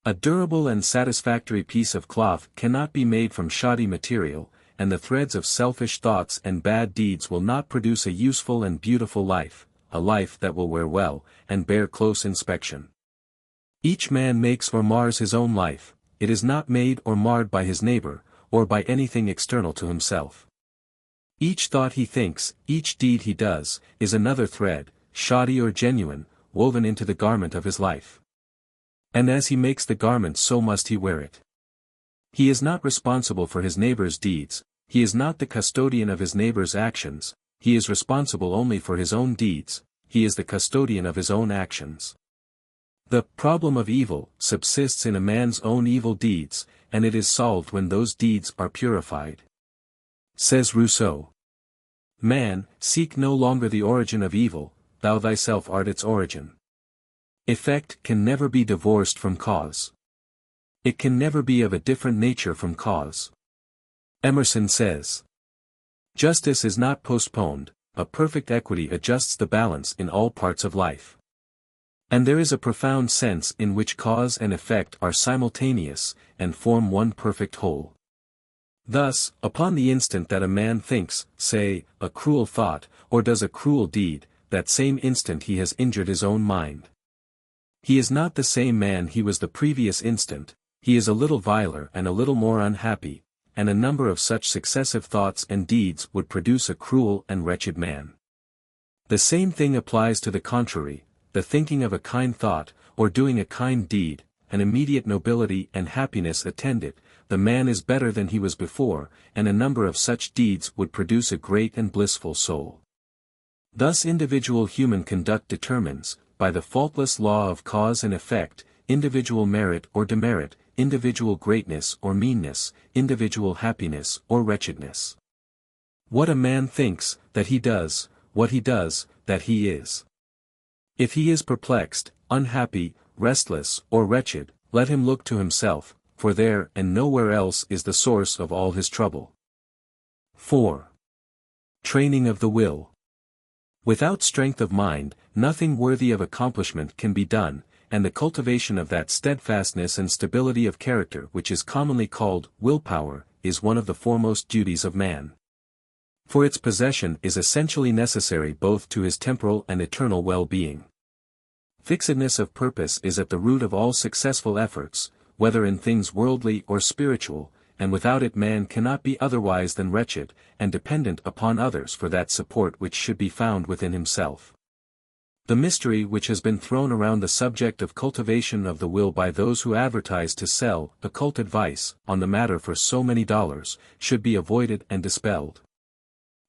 A durable and satisfactory piece of cloth cannot be made from shoddy material, and the threads of selfish thoughts and bad deeds will not produce a useful and beautiful life, a life that will wear well, and bear close inspection. Each man makes or mars his own life, it is not made or marred by his neighbor, or by anything external to himself. Each thought he thinks, each deed he does, is another thread, shoddy or genuine, woven into the garment of his life. And as he makes the garment so must he wear it. He is not responsible for his neighbor's deeds, he is not the custodian of his neighbor's actions, he is responsible only for his own deeds, he is the custodian of his own actions. The problem of evil subsists in a man's own evil deeds, and it is solved when those deeds are purified. Says Rousseau. Man, seek no longer the origin of evil, thou thyself art its origin. Effect can never be divorced from cause. It can never be of a different nature from cause. Emerson says, justice is not postponed, a perfect equity adjusts the balance in all parts of life. And there is a profound sense in which cause and effect are simultaneous, and form one perfect whole. Thus, upon the instant that a man thinks, say, a cruel thought, or does a cruel deed, that same instant he has injured his own mind. He is not the same man he was the previous instant, he is a little viler and a little more unhappy, and a number of such successive thoughts and deeds would produce a cruel and wretched man. The same thing applies to the contrary, the thinking of a kind thought, or doing a kind deed, an immediate nobility and happiness attend it, the man is better than he was before, and a number of such deeds would produce a great and blissful soul. Thus individual human conduct determines, by the faultless law of cause and effect, individual merit or demerit, individual greatness or meanness, individual happiness or wretchedness. What a man thinks, that he does, what he does, that he is. If he is perplexed, unhappy, restless, or wretched, let him look to himself, for there and nowhere else is the source of all his trouble. 4. Training of the will. Without strength of mind, nothing worthy of accomplishment can be done, and the cultivation of that steadfastness and stability of character which is commonly called willpower, is one of the foremost duties of man. For its possession is essentially necessary both to his temporal and eternal well-being. Fixedness of purpose is at the root of all successful efforts, whether in things worldly or spiritual, and without it man cannot be otherwise than wretched, and dependent upon others for that support which should be found within himself. The mystery which has been thrown around the subject of cultivation of the will by those who advertise to sell occult advice on the matter for so many dollars, should be avoided and dispelled.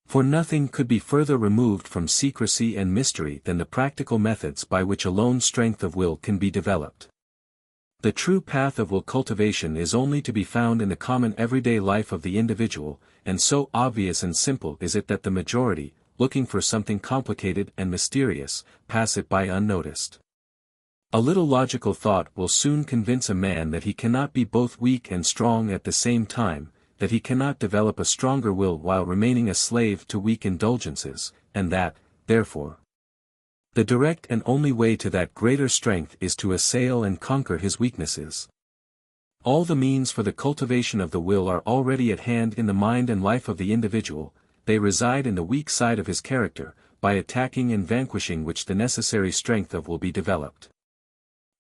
For nothing could be further removed from secrecy and mystery than the practical methods by which alone strength of will can be developed. The true path of will cultivation is only to be found in the common everyday life of the individual, and so obvious and simple is it that the majority, looking for something complicated and mysterious, pass it by unnoticed. A little logical thought will soon convince a man that he cannot be both weak and strong at the same time, that he cannot develop a stronger will while remaining a slave to weak indulgences, and that, therefore, the direct and only way to that greater strength is to assail and conquer his weaknesses. All the means for the cultivation of the will are already at hand in the mind and life of the individual, they reside in the weak side of his character, by attacking and vanquishing which the necessary strength of will be developed.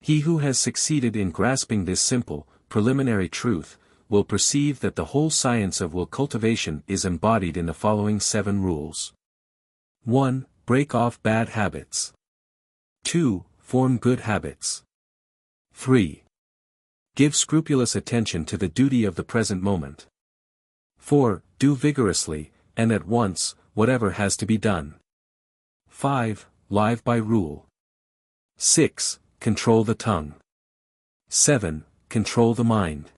He who has succeeded in grasping this simple, preliminary truth, will perceive that the whole science of will cultivation is embodied in the following 7 rules. 1. Break off bad habits. 2. Form good habits. 3. Give scrupulous attention to the duty of the present moment. 4. Do vigorously, and at once, whatever has to be done. 5. Live by rule. 6. Control the tongue. 7. Control the mind.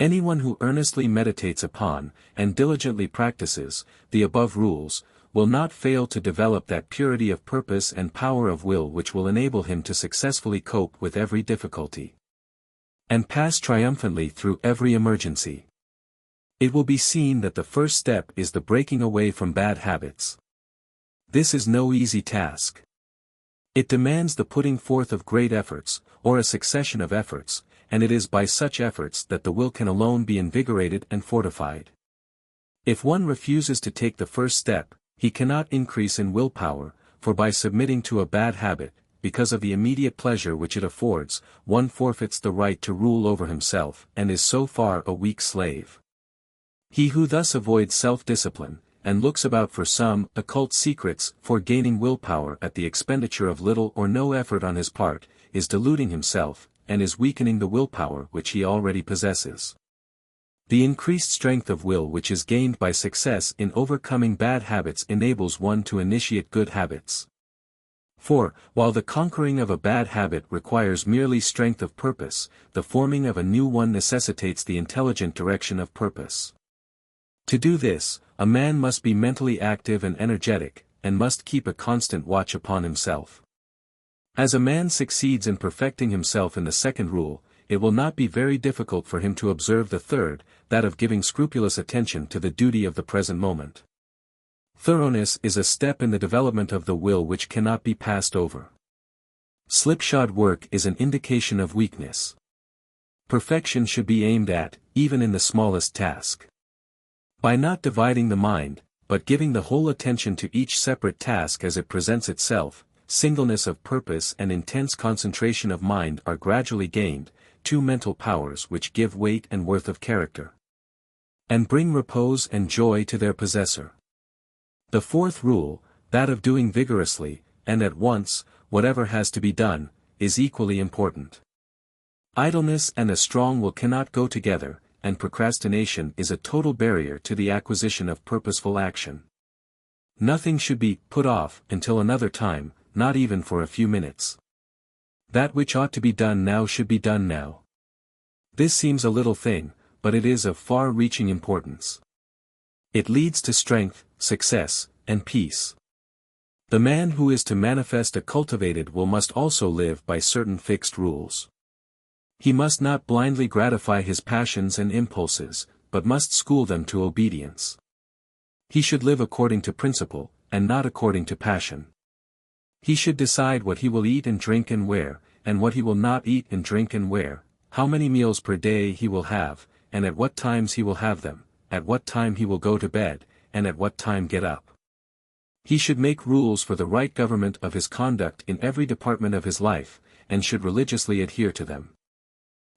Anyone who earnestly meditates upon, and diligently practices, the above rules, will not fail to develop that purity of purpose and power of will which will enable him to successfully cope with every difficulty, and pass triumphantly through every emergency. It will be seen that the first step is the breaking away from bad habits. This is no easy task. It demands the putting forth of great efforts, or a succession of efforts, and it is by such efforts that the will can alone be invigorated and fortified. If one refuses to take the first step, he cannot increase in willpower, for by submitting to a bad habit, because of the immediate pleasure which it affords, one forfeits the right to rule over himself and is so far a weak slave. He who thus avoids self-discipline, and looks about for some occult secrets for gaining willpower at the expenditure of little or no effort on his part, is deluding himself, and is weakening the willpower which he already possesses. The increased strength of will which is gained by success in overcoming bad habits enables one to initiate good habits. For, while the conquering of a bad habit requires merely strength of purpose, the forming of a new one necessitates the intelligent direction of purpose. To do this, a man must be mentally active and energetic, and must keep a constant watch upon himself. As a man succeeds in perfecting himself in the second rule, it will not be very difficult for him to observe the third, that of giving scrupulous attention to the duty of the present moment. Thoroughness is a step in the development of the will which cannot be passed over. Slipshod work is an indication of weakness. Perfection should be aimed at, even in the smallest task. By not dividing the mind, but giving the whole attention to each separate task as it presents itself, singleness of purpose and intense concentration of mind are gradually gained, 2 mental powers which give weight and worth of character, and bring repose and joy to their possessor. The fourth rule, that of doing vigorously, and at once, whatever has to be done, is equally important. Idleness and a strong will cannot go together, and procrastination is a total barrier to the acquisition of purposeful action. Nothing should be put off until another time, not even for a few minutes. That which ought to be done now should be done now. This seems a little thing, but it is of far-reaching importance. It leads to strength, success, and peace. The man who is to manifest a cultivated will must also live by certain fixed rules. He must not blindly gratify his passions and impulses, but must school them to obedience. He should live according to principle, and not according to passion. He should decide what he will eat and drink and wear, and what he will not eat and drink and where, how many meals per day he will have, and at what times he will have them, at what time he will go to bed, and at what time get up. He should make rules for the right government of his conduct in every department of his life, and should religiously adhere to them.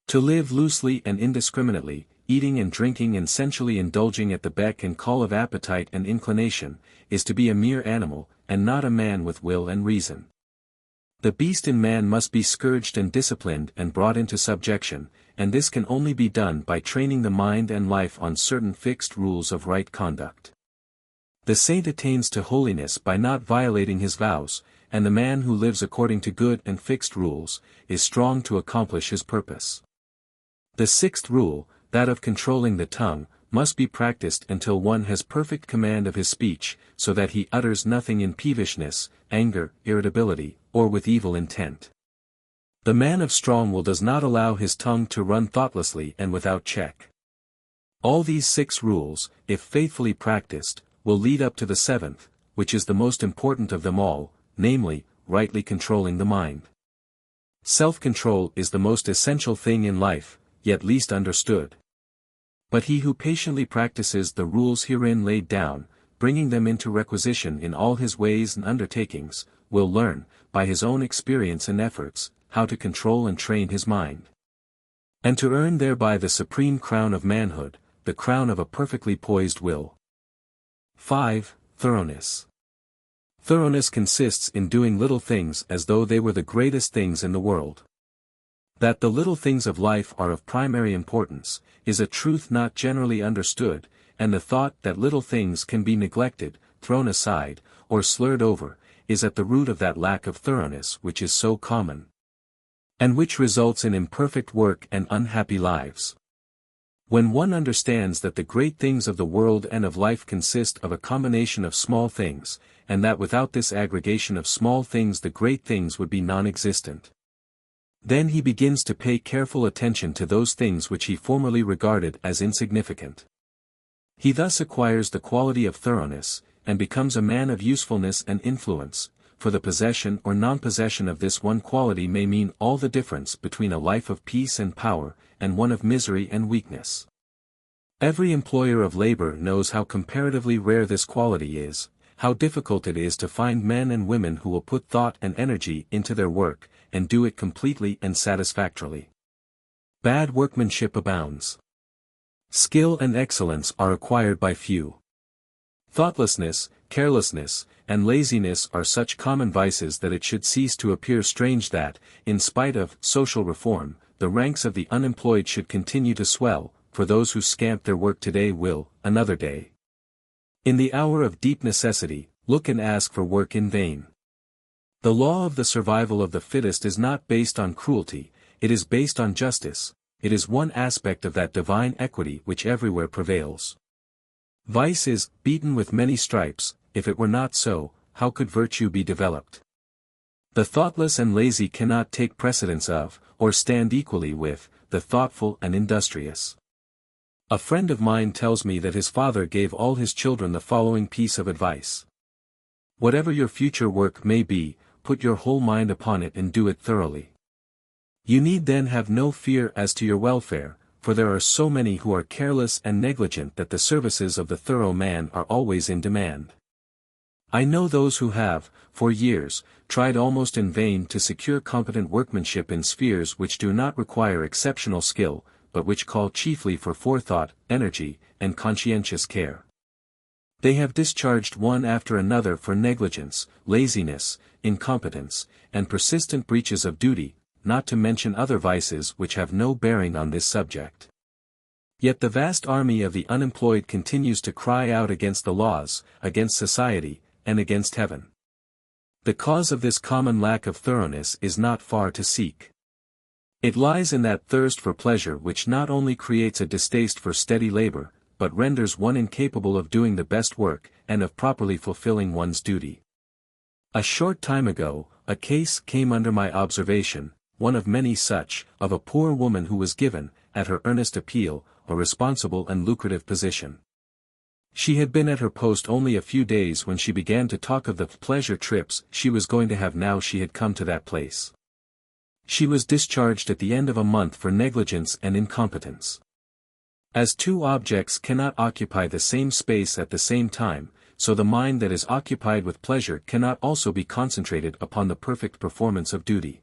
To live loosely and indiscriminately, eating and drinking and sensually indulging at the beck and call of appetite and inclination, is to be a mere animal, and not a man with will and reason. The beast in man must be scourged and disciplined and brought into subjection, and this can only be done by training the mind and life on certain fixed rules of right conduct. The saint attains to holiness by not violating his vows, and the man who lives according to good and fixed rules, is strong to accomplish his purpose. The sixth rule, that of controlling the tongue, must be practiced until one has perfect command of his speech, so that he utters nothing in peevishness, anger, irritability, or with evil intent. The man of strong will does not allow his tongue to run thoughtlessly and without check. All these 6 rules, if faithfully practiced, will lead up to the 7th, which is the most important of them all, namely, rightly controlling the mind. Self-control is the most essential thing in life, yet least understood. But he who patiently practices the rules herein laid down, bringing them into requisition in all his ways and undertakings, will learn, by his own experience and efforts, how to control and train his mind. And to earn thereby the supreme crown of manhood, the crown of a perfectly poised will. 5. Thoroughness. Thoroughness consists in doing little things as though they were the greatest things in the world. That the little things of life are of primary importance, is a truth not generally understood, and the thought that little things can be neglected, thrown aside, or slurred over, is at the root of that lack of thoroughness which is so common, and which results in imperfect work and unhappy lives. When one understands that the great things of the world and of life consist of a combination of small things, and that without this aggregation of small things the great things would be non-existent, then he begins to pay careful attention to those things which he formerly regarded as insignificant. He thus acquires the quality of thoroughness, and becomes a man of usefulness and influence, for the possession or non-possession of this one quality may mean all the difference between a life of peace and power, and one of misery and weakness. Every employer of labor knows how comparatively rare this quality is, how difficult it is to find men and women who will put thought and energy into their work, and do it completely and satisfactorily. Bad workmanship abounds. Skill and excellence are acquired by few. Thoughtlessness, carelessness, and laziness are such common vices that it should cease to appear strange that, in spite of social reform, the ranks of the unemployed should continue to swell, for those who scamp their work today will, another day. In the hour of deep necessity, look and ask for work in vain. The law of the survival of the fittest is not based on cruelty, it is based on justice, it is one aspect of that divine equity which everywhere prevails. Vice is beaten with many stripes, if it were not so, how could virtue be developed? The thoughtless and lazy cannot take precedence of, or stand equally with, the thoughtful and industrious. A friend of mine tells me that his father gave all his children the following piece of advice. Whatever your future work may be, put your whole mind upon it and do it thoroughly. You need then have no fear as to your welfare, for there are so many who are careless and negligent that the services of the thorough man are always in demand. I know those who have, for years, tried almost in vain to secure competent workmanship in spheres which do not require exceptional skill, but which call chiefly for forethought, energy, and conscientious care. They have discharged one after another for negligence, laziness, incompetence, and persistent breaches of duty, not to mention other vices which have no bearing on this subject. Yet the vast army of the unemployed continues to cry out against the laws, against society, and against heaven. The cause of this common lack of thoroughness is not far to seek. It lies in that thirst for pleasure which not only creates a distaste for steady labor, but renders one incapable of doing the best work, and of properly fulfilling one's duty. A short time ago, a case came under my observation, one of many such, of a poor woman who was given, at her earnest appeal, a responsible and lucrative position. She had been at her post only a few days when she began to talk of the pleasure trips she was going to have now she had come to that place. She was discharged at the end of a month for negligence and incompetence. As two objects cannot occupy the same space at the same time, so the mind that is occupied with pleasure cannot also be concentrated upon the perfect performance of duty.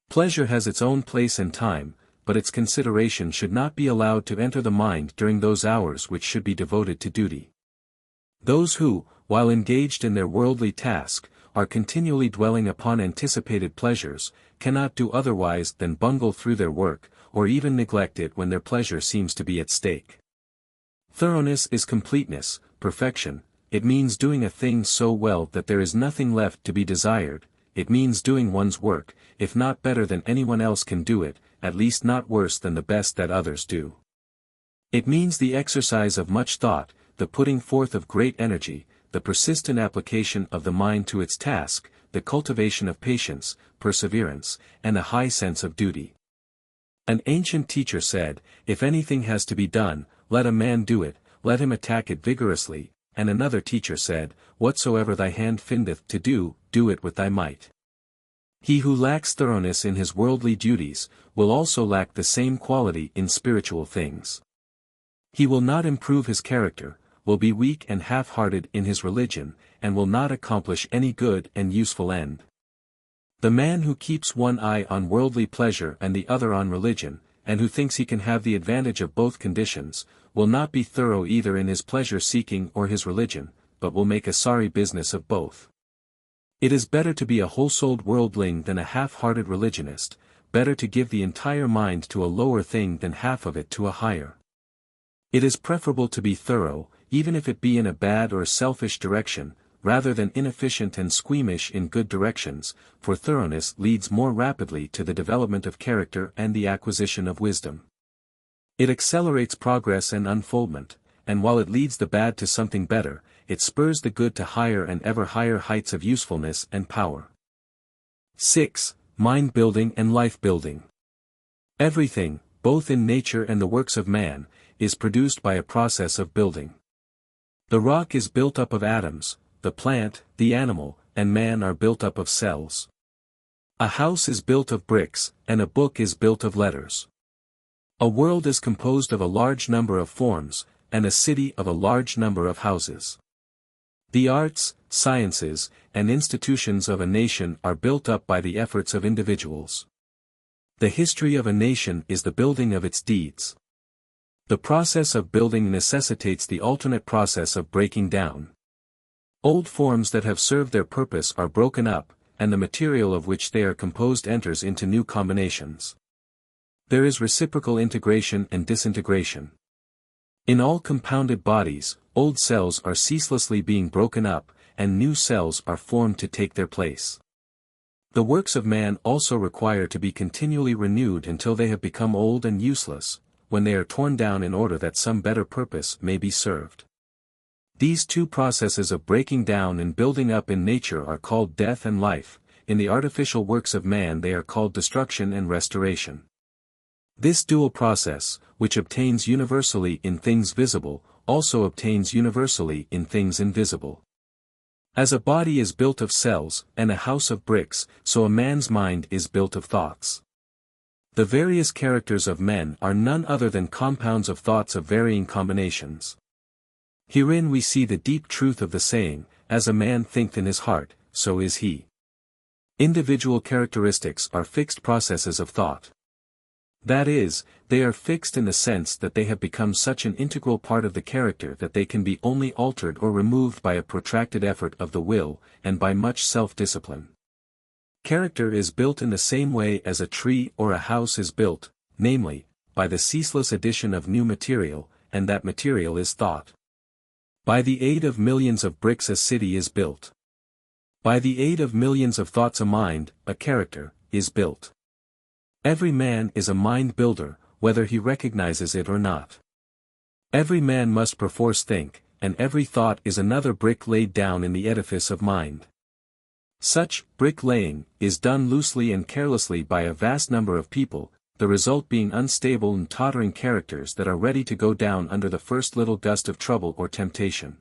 Pleasure has its own place and time, but its consideration should not be allowed to enter the mind during those hours which should be devoted to duty. Those who, while engaged in their worldly task, are continually dwelling upon anticipated pleasures, cannot do otherwise than bungle through their work, or even neglect it when their pleasure seems to be at stake. Thoroughness is completeness, perfection. It means doing a thing so well that there is nothing left to be desired. It means doing one's work, if not better than anyone else can do it, at least not worse than the best that others do. It means the exercise of much thought, the putting forth of great energy, the persistent application of the mind to its task, the cultivation of patience, perseverance, and a high sense of duty. An ancient teacher said, "If anything has to be done, let a man do it, let him attack it vigorously," and another teacher said, "Whatsoever thy hand findeth to do, do it with thy might." He who lacks thoroughness in his worldly duties, will also lack the same quality in spiritual things. He will not improve his character, will be weak and half-hearted in his religion, and will not accomplish any good and useful end. The man who keeps one eye on worldly pleasure and the other on religion, and who thinks he can have the advantage of both conditions, will not be thorough either in his pleasure-seeking or his religion, but will make a sorry business of both. It is better to be a whole-souled worldling than a half-hearted religionist, better to give the entire mind to a lower thing than half of it to a higher. It is preferable to be thorough, even if it be in a bad or selfish direction, rather than inefficient and squeamish in good directions, for thoroughness leads more rapidly to the development of character and the acquisition of wisdom. It accelerates progress and unfoldment, and while it leads the bad to something better, it spurs the good to higher and ever higher heights of usefulness and power. 6. Mind building and life building. Everything, both in nature and the works of man, is produced by a process of building. The rock is built up of atoms, the plant, the animal, and man are built up of cells. A house is built of bricks, and a book is built of letters. A world is composed of a large number of forms, and a city of a large number of houses. The arts, sciences, and institutions of a nation are built up by the efforts of individuals. The history of a nation is the building of its deeds. The process of building necessitates the alternate process of breaking down. Old forms that have served their purpose are broken up, and the material of which they are composed enters into new combinations. There is reciprocal integration and disintegration. In all compounded bodies, old cells are ceaselessly being broken up, and new cells are formed to take their place. The works of man also require to be continually renewed until they have become old and useless, when they are torn down in order that some better purpose may be served. These two processes of breaking down and building up in nature are called death and life, in the artificial works of man they are called destruction and restoration. This dual process, which obtains universally in things visible, also obtains universally in things invisible. As a body is built of cells, and a house of bricks, so a man's mind is built of thoughts. The various characters of men are none other than compounds of thoughts of varying combinations. Herein we see the deep truth of the saying, "As a man thinketh in his heart, so is he." Individual characteristics are fixed processes of thought. That is, they are fixed in the sense that they have become such an integral part of the character that they can be only altered or removed by a protracted effort of the will, and by much self-discipline. Character is built in the same way as a tree or a house is built, namely, by the ceaseless addition of new material, and that material is thought. By the aid of millions of bricks a city is built. By the aid of millions of thoughts a mind, a character, is built. Every man is a mind builder, whether he recognizes it or not. Every man must perforce think, and every thought is another brick laid down in the edifice of mind. Such brick-laying is done loosely and carelessly by a vast number of people, the result being unstable and tottering characters that are ready to go down under the first little gust of trouble or temptation.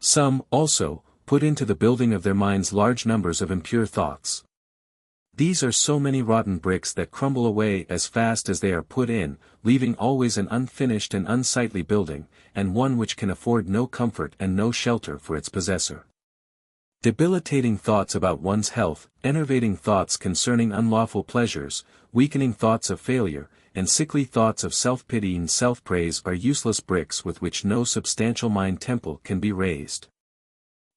Some, also, put into the building of their minds large numbers of impure thoughts. These are so many rotten bricks that crumble away as fast as they are put in, leaving always an unfinished and unsightly building, and one which can afford no comfort and no shelter for its possessor. Debilitating thoughts about one's health, enervating thoughts concerning unlawful pleasures, weakening thoughts of failure, and sickly thoughts of self-pity and self-praise are useless bricks with which no substantial mind temple can be raised.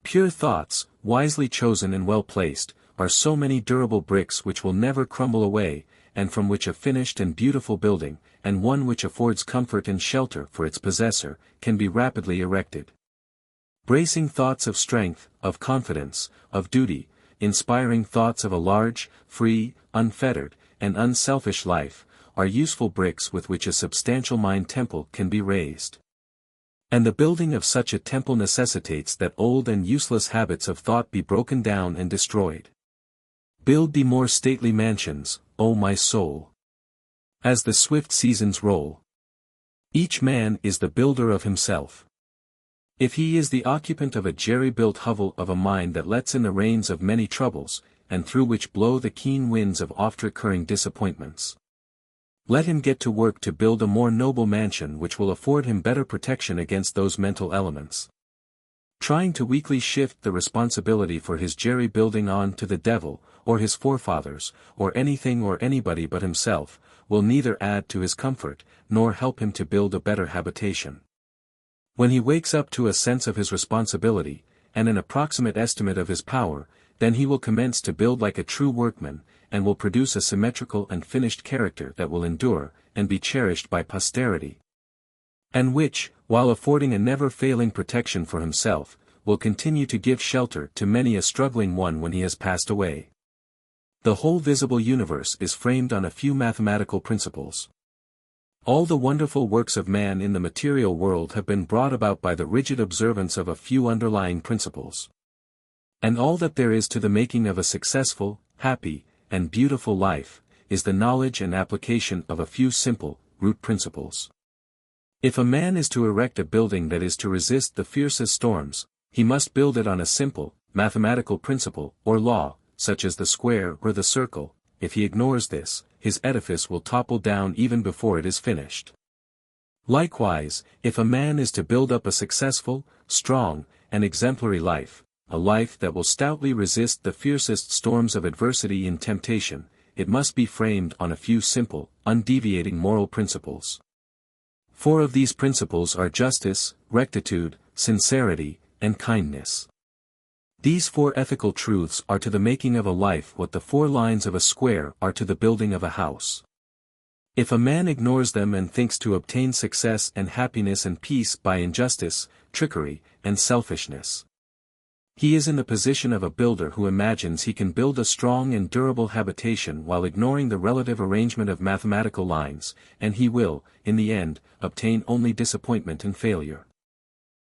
Pure thoughts, wisely chosen and well placed, are so many durable bricks which will never crumble away, and from which a finished and beautiful building, and one which affords comfort and shelter for its possessor, can be rapidly erected. Bracing thoughts of strength, of confidence, of duty, inspiring thoughts of a large, free, unfettered, and unselfish life, are useful bricks with which a substantial mind temple can be raised. And the building of such a temple necessitates that old and useless habits of thought be broken down and destroyed. Build thee more stately mansions, O my soul. As the swift seasons roll. Each man is the builder of himself. If he is the occupant of a jerry-built hovel of a mind that lets in the rains of many troubles, and through which blow the keen winds of oft-recurring disappointments, let him get to work to build a more noble mansion which will afford him better protection against those mental elements. Trying to weakly shift the responsibility for his jerry-building on to the devil, or his forefathers, or anything or anybody but himself, will neither add to his comfort, nor help him to build a better habitation. When he wakes up to a sense of his responsibility, and an approximate estimate of his power, then he will commence to build like a true workman, and will produce a symmetrical and finished character that will endure, and be cherished by posterity. And which, while affording a never-failing protection for himself, will continue to give shelter to many a struggling one when he has passed away. The whole visible universe is framed on a few mathematical principles. All the wonderful works of man in the material world have been brought about by the rigid observance of a few underlying principles. And all that there is to the making of a successful, happy, and beautiful life, is the knowledge and application of a few simple, root principles. If a man is to erect a building that is to resist the fiercest storms, he must build it on a simple, mathematical principle, or law, such as the square or the circle. If he ignores this, his edifice will topple down even before it is finished. Likewise, if a man is to build up a successful, strong, and exemplary life, a life that will stoutly resist the fiercest storms of adversity and temptation, it must be framed on a few simple, undeviating moral principles. 4 of these principles are justice, rectitude, sincerity, and kindness. These 4 ethical truths are to the making of a life what the 4 lines of a square are to the building of a house. If a man ignores them and thinks to obtain success and happiness and peace by injustice, trickery, and selfishness, he is in the position of a builder who imagines he can build a strong and durable habitation while ignoring the relative arrangement of mathematical lines, and he will, in the end, obtain only disappointment and failure.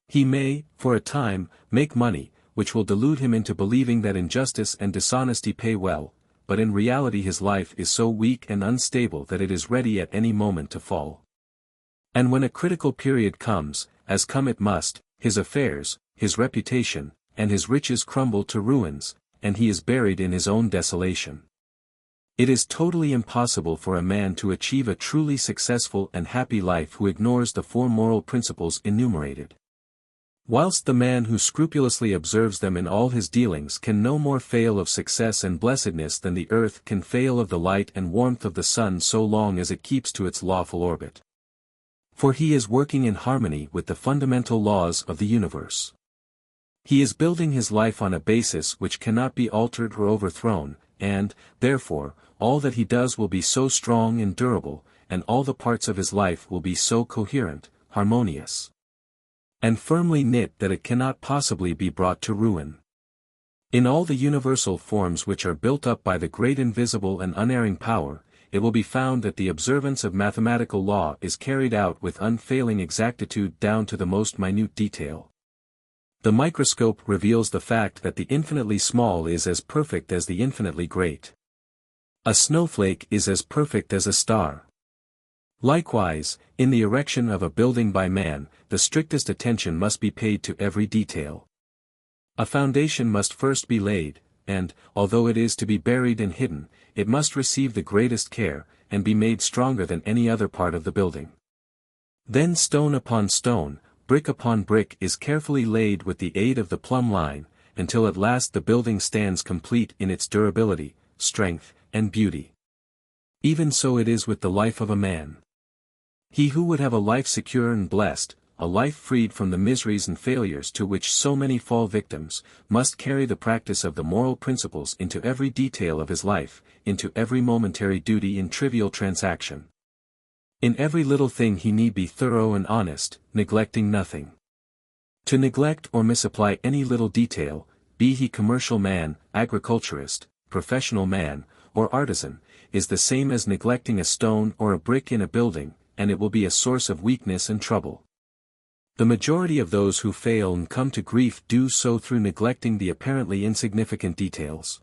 He may, for a time, make money, which will delude him into believing that injustice and dishonesty pay well, but in reality his life is so weak and unstable that it is ready at any moment to fall. And when a critical period comes, as come it must, his affairs, his reputation, and his riches crumble to ruins, and he is buried in his own desolation. It is totally impossible for a man to achieve a truly successful and happy life who ignores the 4 moral principles enumerated. Whilst the man who scrupulously observes them in all his dealings can no more fail of success and blessedness than the earth can fail of the light and warmth of the sun so long as it keeps to its lawful orbit. For he is working in harmony with the fundamental laws of the universe. He is building his life on a basis which cannot be altered or overthrown, and, therefore, all that he does will be so strong and durable, and all the parts of his life will be so coherent, harmonious, and firmly knit that it cannot possibly be brought to ruin. In all the universal forms which are built up by the great invisible and unerring power, it will be found that the observance of mathematical law is carried out with unfailing exactitude down to the most minute detail. The microscope reveals the fact that the infinitely small is as perfect as the infinitely great. A snowflake is as perfect as a star. Likewise, in the erection of a building by man, the strictest attention must be paid to every detail. A foundation must first be laid, and, although it is to be buried and hidden, it must receive the greatest care, and be made stronger than any other part of the building. Then stone upon stone, brick upon brick is carefully laid with the aid of the plumb line, until at last the building stands complete in its durability, strength, and beauty. Even so it is with the life of a man. He who would have a life secure and blessed, a life freed from the miseries and failures to which so many fall victims, must carry the practice of the moral principles into every detail of his life, into every momentary duty and trivial transaction. In every little thing he need be thorough and honest, neglecting nothing. To neglect or misapply any little detail, be he commercial man, agriculturist, professional man, or artisan, is the same as neglecting a stone or a brick in a building, and it will be a source of weakness and trouble. The majority of those who fail and come to grief do so through neglecting the apparently insignificant details.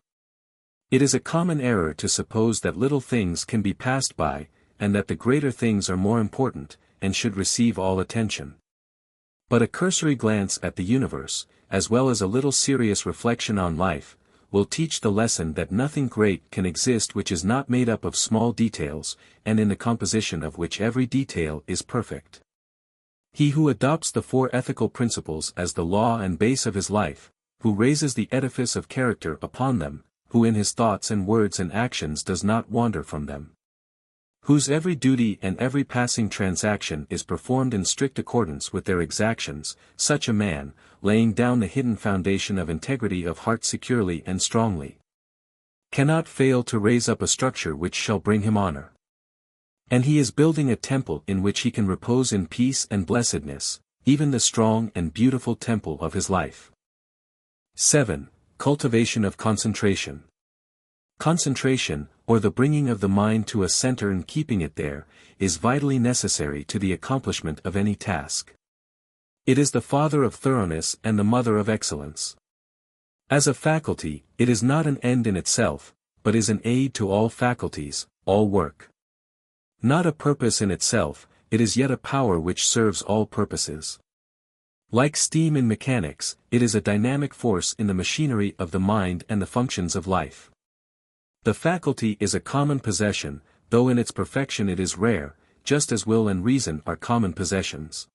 It is a common error to suppose that little things can be passed by, and that the greater things are more important, and should receive all attention. But a cursory glance at the universe, as well as a little serious reflection on life, will teach the lesson that nothing great can exist which is not made up of small details, and in the composition of which every detail is perfect. He who adopts the four ethical principles as the law and base of his life, who raises the edifice of character upon them, who in his thoughts and words and actions does not wander from them, whose every duty and every passing transaction is performed in strict accordance with their exactions, such a man, laying down the hidden foundation of integrity of heart securely and strongly, cannot fail to raise up a structure which shall bring him honor. And he is building a temple in which he can repose in peace and blessedness, even the strong and beautiful temple of his life. 7. Cultivation of Concentration. Concentration, or the bringing of the mind to a center and keeping it there, is vitally necessary to the accomplishment of any task. It is the father of thoroughness and the mother of excellence. As a faculty, it is not an end in itself, but is an aid to all faculties, all work. Not a purpose in itself, it is yet a power which serves all purposes. Like steam in mechanics, it is a dynamic force in the machinery of the mind and the functions of life. The faculty is a common possession, though in its perfection it is rare, just as will and reason are common possessions.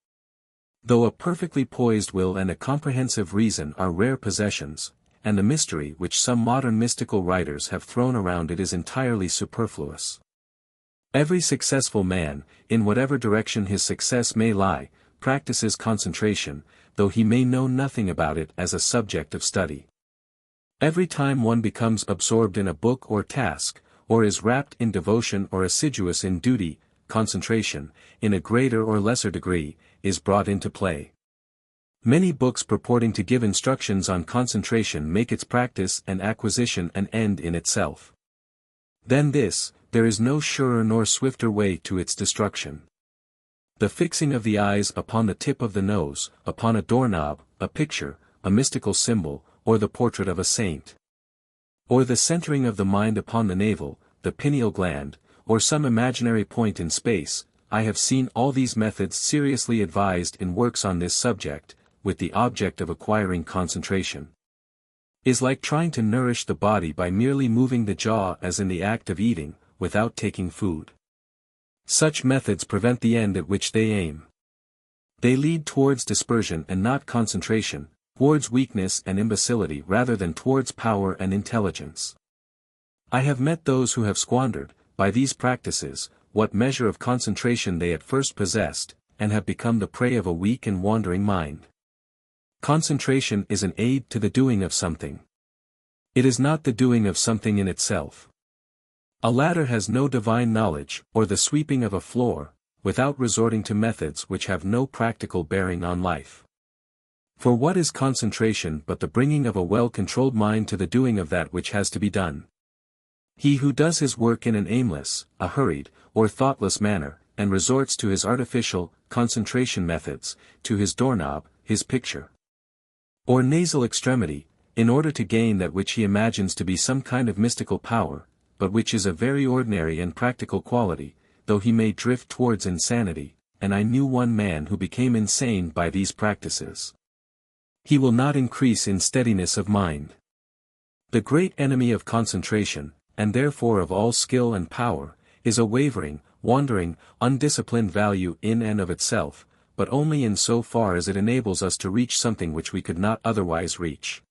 Though a perfectly poised will and a comprehensive reason are rare possessions, and the mystery which some modern mystical writers have thrown around it is entirely superfluous. Every successful man, in whatever direction his success may lie, practices concentration, though he may know nothing about it as a subject of study. Every time one becomes absorbed in a book or task, or is rapt in devotion or assiduous in duty, concentration, in a greater or lesser degree, is brought into play. Many books purporting to give instructions on concentration make its practice and acquisition an end in itself. Than this, there is no surer nor swifter way to its destruction. The fixing of the eyes upon the tip of the nose, upon a doorknob, a picture, a mystical symbol, or the portrait of a saint. Or the centering of the mind upon the navel, the pineal gland, or some imaginary point in space, I have seen all these methods seriously advised in works on this subject, with the object of acquiring concentration. Is like trying to nourish the body by merely moving the jaw as in the act of eating, without taking food. Such methods prevent the end at which they aim. They lead towards dispersion and not concentration, towards weakness and imbecility rather than towards power and intelligence. I have met those who have squandered, by these practices, what measure of concentration they at first possessed, and have become the prey of a weak and wandering mind. Concentration is an aid to the doing of something. It is not the doing of something in itself. A ladder has no divine knowledge, or the sweeping of a floor, without resorting to methods which have no practical bearing on life. For what is concentration but the bringing of a well-controlled mind to the doing of that which has to be done? He who does his work in an aimless, a hurried, or thoughtless manner, and resorts to his artificial, concentration methods, to his doorknob, his picture, or nasal extremity, in order to gain that which he imagines to be some kind of mystical power, but which is a very ordinary and practical quality, though he may drift towards insanity, and I knew one man who became insane by these practices. He will not increase in steadiness of mind. The great enemy of concentration, and therefore of all skill and power, is a wavering, wandering, undisciplined value in and of itself, but only in so far as it enables us to reach something which we could not otherwise reach.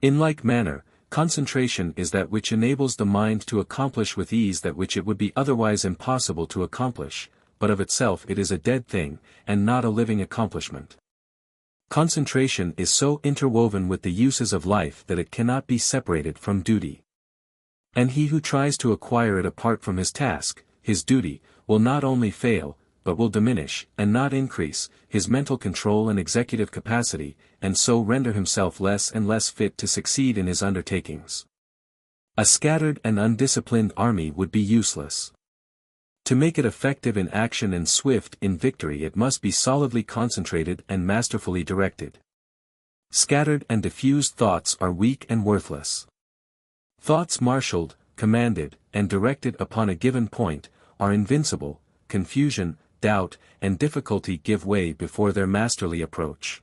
In like manner, concentration is that which enables the mind to accomplish with ease that which it would be otherwise impossible to accomplish, but of itself it is a dead thing, and not a living accomplishment. Concentration is so interwoven with the uses of life that it cannot be separated from duty. And he who tries to acquire it apart from his task, his duty, will not only fail, but will diminish, and not increase, his mental control and executive capacity, and so render himself less and less fit to succeed in his undertakings. A scattered and undisciplined army would be useless. To make it effective in action and swift in victory it must be solidly concentrated and masterfully directed. Scattered and diffused thoughts are weak and worthless. Thoughts marshaled, commanded, and directed upon a given point, are invincible. Confusion, doubt, and difficulty give way before their masterly approach.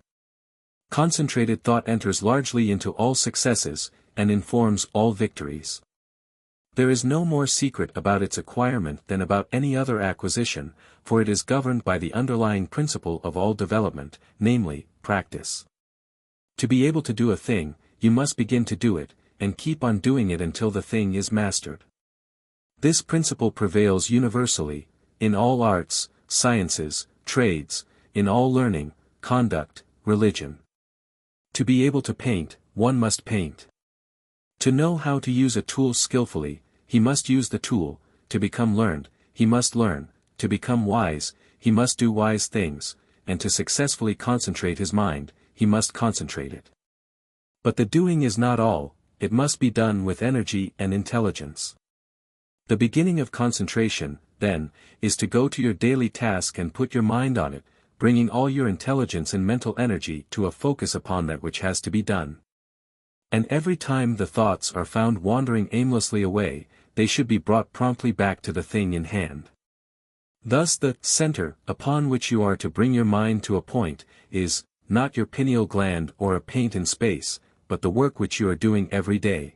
Concentrated thought enters largely into all successes, and informs all victories. There is no more secret about its acquirement than about any other acquisition, for it is governed by the underlying principle of all development, namely, practice. To be able to do a thing, you must begin to do it, and keep on doing it until the thing is mastered. This principle prevails universally, in all arts, sciences, trades, in all learning, conduct, religion. To be able to paint, one must paint. To know how to use a tool skillfully, he must use the tool. To become learned, he must learn. To become wise, he must do wise things, and to successfully concentrate his mind, he must concentrate it. But the doing is not all, it must be done with energy and intelligence. The beginning of concentration, then, is to go to your daily task and put your mind on it, bringing all your intelligence and mental energy to a focus upon that which has to be done. And every time the thoughts are found wandering aimlessly away, they should be brought promptly back to the thing in hand. Thus the center, upon which you are to bring your mind to a point, is, not your pineal gland or a paint in space, but the work which you are doing every day.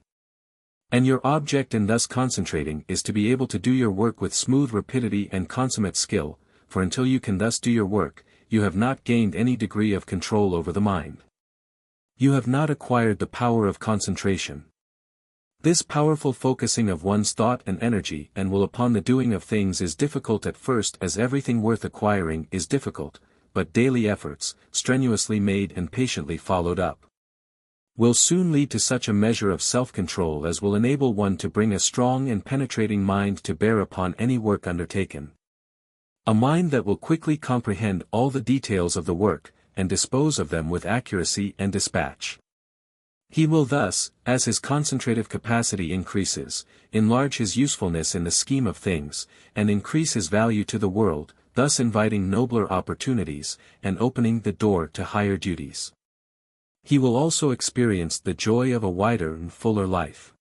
And your object in thus concentrating is to be able to do your work with smooth rapidity and consummate skill, for until you can thus do your work, you have not gained any degree of control over the mind. You have not acquired the power of concentration. This powerful focusing of one's thought and energy and will upon the doing of things is difficult at first, as everything worth acquiring is difficult, but daily efforts, strenuously made and patiently followed up, will soon lead to such a measure of self-control as will enable one to bring a strong and penetrating mind to bear upon any work undertaken. A mind that will quickly comprehend all the details of the work, and dispose of them with accuracy and dispatch. He will thus, as his concentrative capacity increases, enlarge his usefulness in the scheme of things, and increase his value to the world, thus inviting nobler opportunities, and opening the door to higher duties. He will also experience the joy of a wider and fuller life.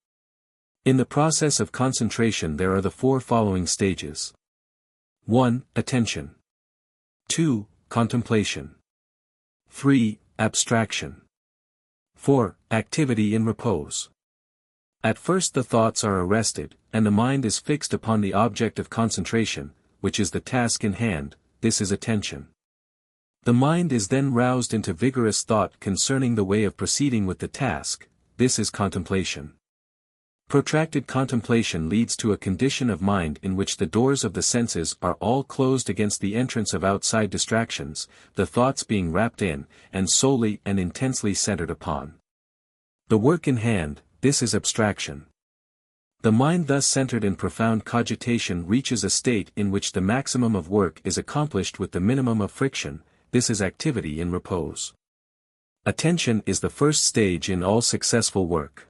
In the process of concentration there are the four following stages. 1. Attention. 2. Contemplation. 3. Abstraction. 4. Activity in repose. At first the thoughts are arrested, and the mind is fixed upon the object of concentration, which is the task in hand. This is attention. The mind is then roused into vigorous thought concerning the way of proceeding with the task. This is contemplation. Protracted contemplation leads to a condition of mind in which the doors of the senses are all closed against the entrance of outside distractions, the thoughts being wrapped in, and solely and intensely centered upon the work in hand. This is abstraction. The mind thus centered in profound cogitation reaches a state in which the maximum of work is accomplished with the minimum of friction. This is activity in repose. Attention is the first stage in all successful work.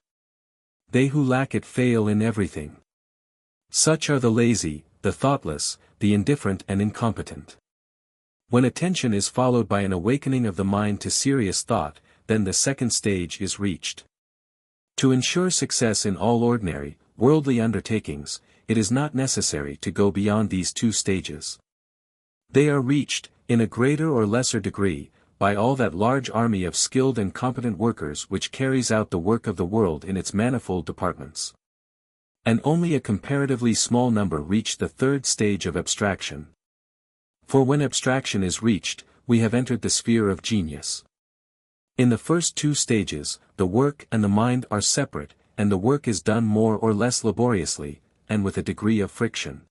They who lack it fail in everything. Such are the lazy, the thoughtless, the indifferent and incompetent. When attention is followed by an awakening of the mind to serious thought, then the second stage is reached. To ensure success in all ordinary, worldly undertakings, it is not necessary to go beyond these two stages. They are reached, in a greater or lesser degree, by all that large army of skilled and competent workers which carries out the work of the world in its manifold departments. And only a comparatively small number reach the third stage of abstraction. For when abstraction is reached, we have entered the sphere of genius. In the first two stages, the work and the mind are separate, and the work is done more or less laboriously, and with a degree of friction.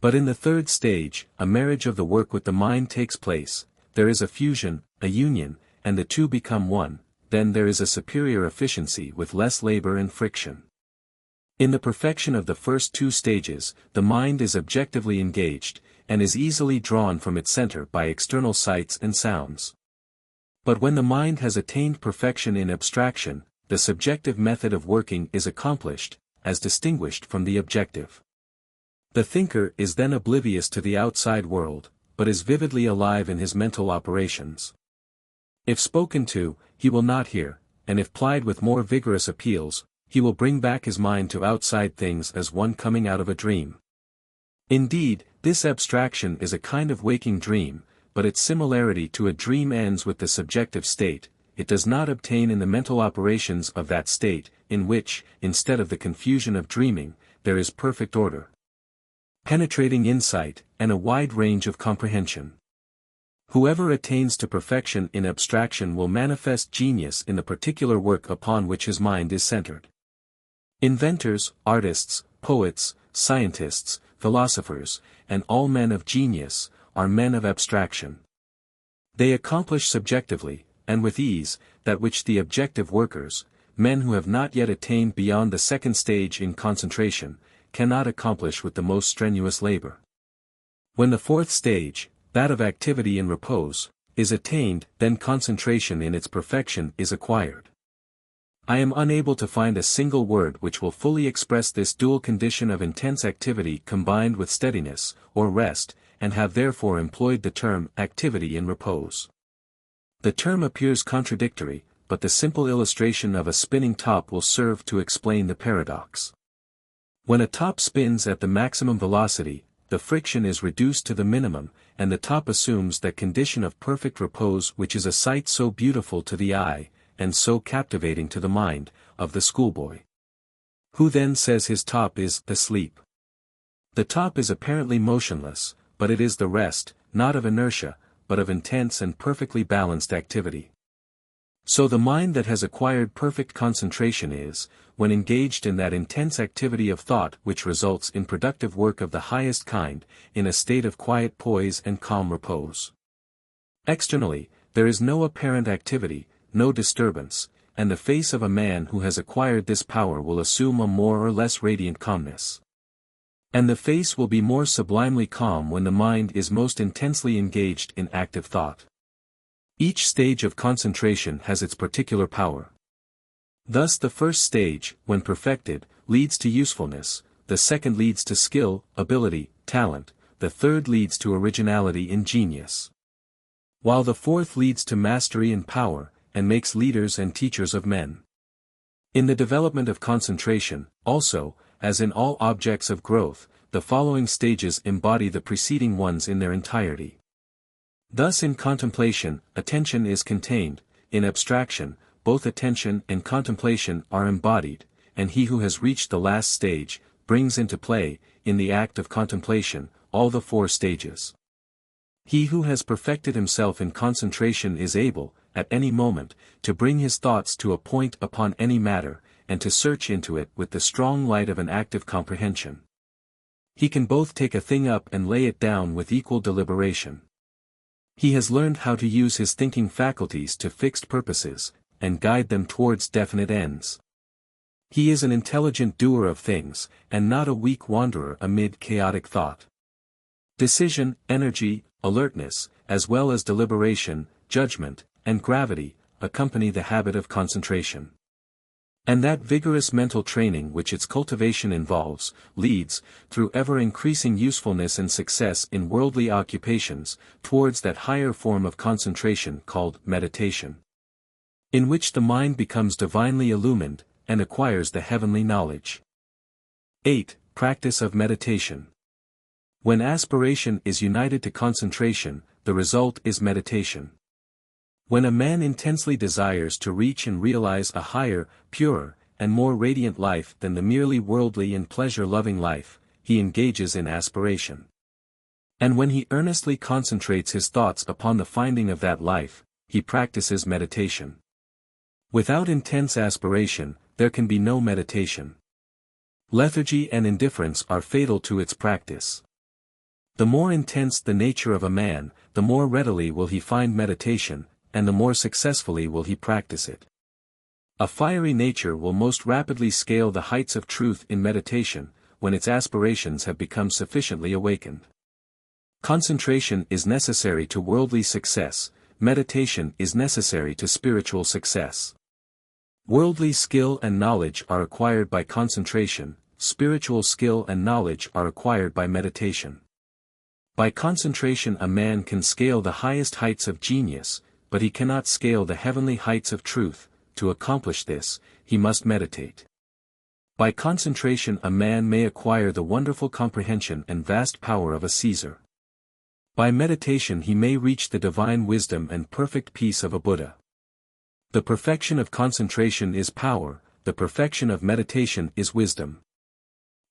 But in the third stage, a marriage of the work with the mind takes place, there is a fusion, a union, and the two become one, then there is a superior efficiency with less labor and friction. In the perfection of the first two stages, the mind is objectively engaged, and is easily drawn from its center by external sights and sounds. But when the mind has attained perfection in abstraction, the subjective method of working is accomplished, as distinguished from the objective. The thinker is then oblivious to the outside world, but is vividly alive in his mental operations. If spoken to, he will not hear, and if plied with more vigorous appeals, he will bring back his mind to outside things as one coming out of a dream. Indeed, this abstraction is a kind of waking dream, but its similarity to a dream ends with the subjective state, it does not obtain in the mental operations of that state, in which, instead of the confusion of dreaming, there is perfect order, penetrating insight, and a wide range of comprehension. Whoever attains to perfection in abstraction will manifest genius in the particular work upon which his mind is centered. Inventors, artists, poets, scientists, philosophers, and all men of genius, are men of abstraction. They accomplish subjectively, and with ease, that which the objective workers, men who have not yet attained beyond the second stage in concentration, cannot accomplish with the most strenuous labor. When the fourth stage, that of activity in repose, is attained, then concentration in its perfection is acquired. I am unable to find a single word which will fully express this dual condition of intense activity combined with steadiness, or rest, and have therefore employed the term activity in repose. The term appears contradictory, but the simple illustration of a spinning top will serve to explain the paradox. When a top spins at the maximum velocity, the friction is reduced to the minimum, and the top assumes that condition of perfect repose which is a sight so beautiful to the eye, and so captivating to the mind, of the schoolboy. Who then says his top is asleep? The top is apparently motionless, but it is the rest, not of inertia, but of intense and perfectly balanced activity. So the mind that has acquired perfect concentration is, when engaged in that intense activity of thought which results in productive work of the highest kind, in a state of quiet poise and calm repose. Externally, there is no apparent activity, no disturbance, and the face of a man who has acquired this power will assume a more or less radiant calmness. And the face will be more sublimely calm when the mind is most intensely engaged in active thought. Each stage of concentration has its particular power. Thus the first stage, when perfected, leads to usefulness, the second leads to skill, ability, talent, the third leads to originality and genius, while the fourth leads to mastery and power, and makes leaders and teachers of men. In the development of concentration, also, as in all objects of growth, the following stages embody the preceding ones in their entirety. Thus in contemplation, attention is contained, in abstraction, both attention and contemplation are embodied, and he who has reached the last stage, brings into play, in the act of contemplation, all the four stages. He who has perfected himself in concentration is able, at any moment, to bring his thoughts to a point upon any matter, and to search into it with the strong light of an active comprehension. He can both take a thing up and lay it down with equal deliberation. He has learned how to use his thinking faculties to fixed purposes, and guide them towards definite ends. He is an intelligent doer of things, and not a weak wanderer amid chaotic thought. Decision, energy, alertness, as well as deliberation, judgment, and gravity, accompany the habit of concentration. And that vigorous mental training which its cultivation involves, leads, through ever-increasing usefulness and success in worldly occupations, towards that higher form of concentration called meditation, in which the mind becomes divinely illumined, and acquires the heavenly knowledge. 8. Practice of meditation. When aspiration is united to concentration, the result is meditation. When a man intensely desires to reach and realize a higher, purer, and more radiant life than the merely worldly and pleasure-loving life, he engages in aspiration. And when he earnestly concentrates his thoughts upon the finding of that life, he practices meditation. Without intense aspiration, there can be no meditation. Lethargy and indifference are fatal to its practice. The more intense the nature of a man, the more readily will he find meditation, and the more successfully will he practice it. A fiery nature will most rapidly scale the heights of truth in meditation, when its aspirations have become sufficiently awakened. Concentration is necessary to worldly success, meditation is necessary to spiritual success. Worldly skill and knowledge are acquired by concentration, spiritual skill and knowledge are acquired by meditation. By concentration a man can scale the highest heights of genius, but he cannot scale the heavenly heights of truth. To accomplish this, he must meditate. By concentration a man may acquire the wonderful comprehension and vast power of a Caesar. By meditation he may reach the divine wisdom and perfect peace of a Buddha. The perfection of concentration is power, the perfection of meditation is wisdom.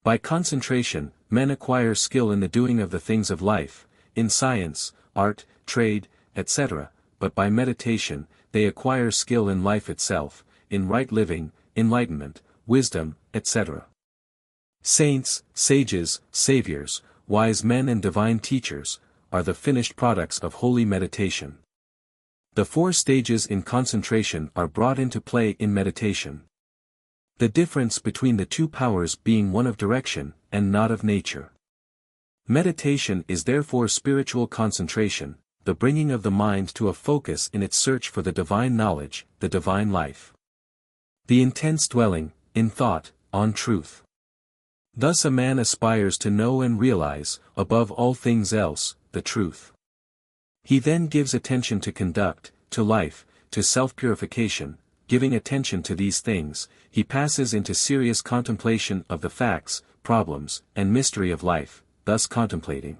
By concentration, men acquire skill in the doing of the things of life, in science, art, trade, etc., but by meditation, they acquire skill in life itself, in right living, enlightenment, wisdom, etc. Saints, sages, saviors, wise men and divine teachers, are the finished products of holy meditation. The 4 stages in concentration are brought into play in meditation. The difference between the 2 powers being one of direction, and not of nature. Meditation is therefore spiritual concentration, the bringing of the mind to a focus in its search for the divine knowledge, the divine life. The intense dwelling, in thought, on truth. Thus a man aspires to know and realize, above all things else, the truth. He then gives attention to conduct, to life, to self-purification. Giving attention to these things, he passes into serious contemplation of the facts, problems, and mystery of life, thus contemplating.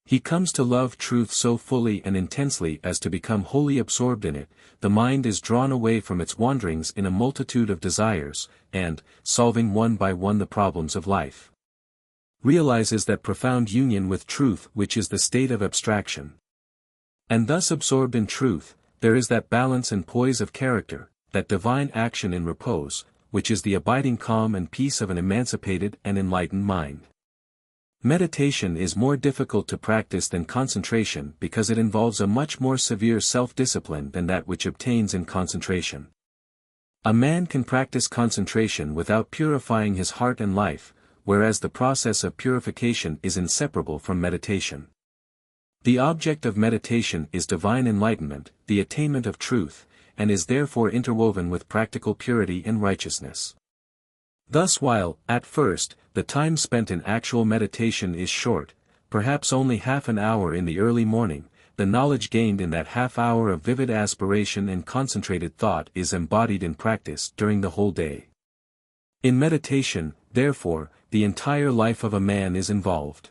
He comes to love truth so fully and intensely as to become wholly absorbed in it. The mind is drawn away from its wanderings in a multitude of desires, and, solving one by one the problems of life, realizes that profound union with truth which is the state of abstraction. And thus absorbed in truth, there is that balance and poise of character, that divine action in repose, which is the abiding calm and peace of an emancipated and enlightened mind. Meditation is more difficult to practice than concentration because it involves a much more severe self-discipline than that which obtains in concentration. A man can practice concentration without purifying his heart and life, whereas the process of purification is inseparable from meditation. The object of meditation is divine enlightenment, the attainment of truth, and is therefore interwoven with practical purity and righteousness. Thus while, at first, the time spent in actual meditation is short, perhaps only half an hour in the early morning, the knowledge gained in that half hour of vivid aspiration and concentrated thought is embodied in practice during the whole day. In meditation, therefore, the entire life of a man is involved.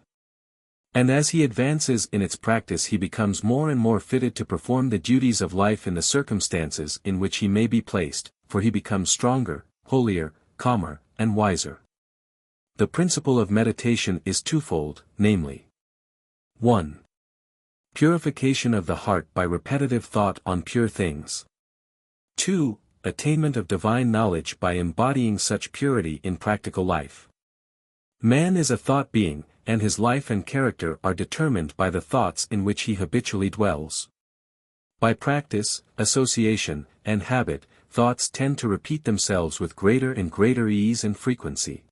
And as he advances in its practice he becomes more and more fitted to perform the duties of life in the circumstances in which he may be placed, for he becomes stronger, holier, calmer, and wiser. The principle of meditation is twofold, namely: 1. Purification of the heart by repetitive thought on pure things. 2. Attainment of divine knowledge by embodying such purity in practical life. Man is a thought being, and his life and character are determined by the thoughts in which he habitually dwells. By practice, association, and habit, thoughts tend to repeat themselves with greater and greater ease and frequency.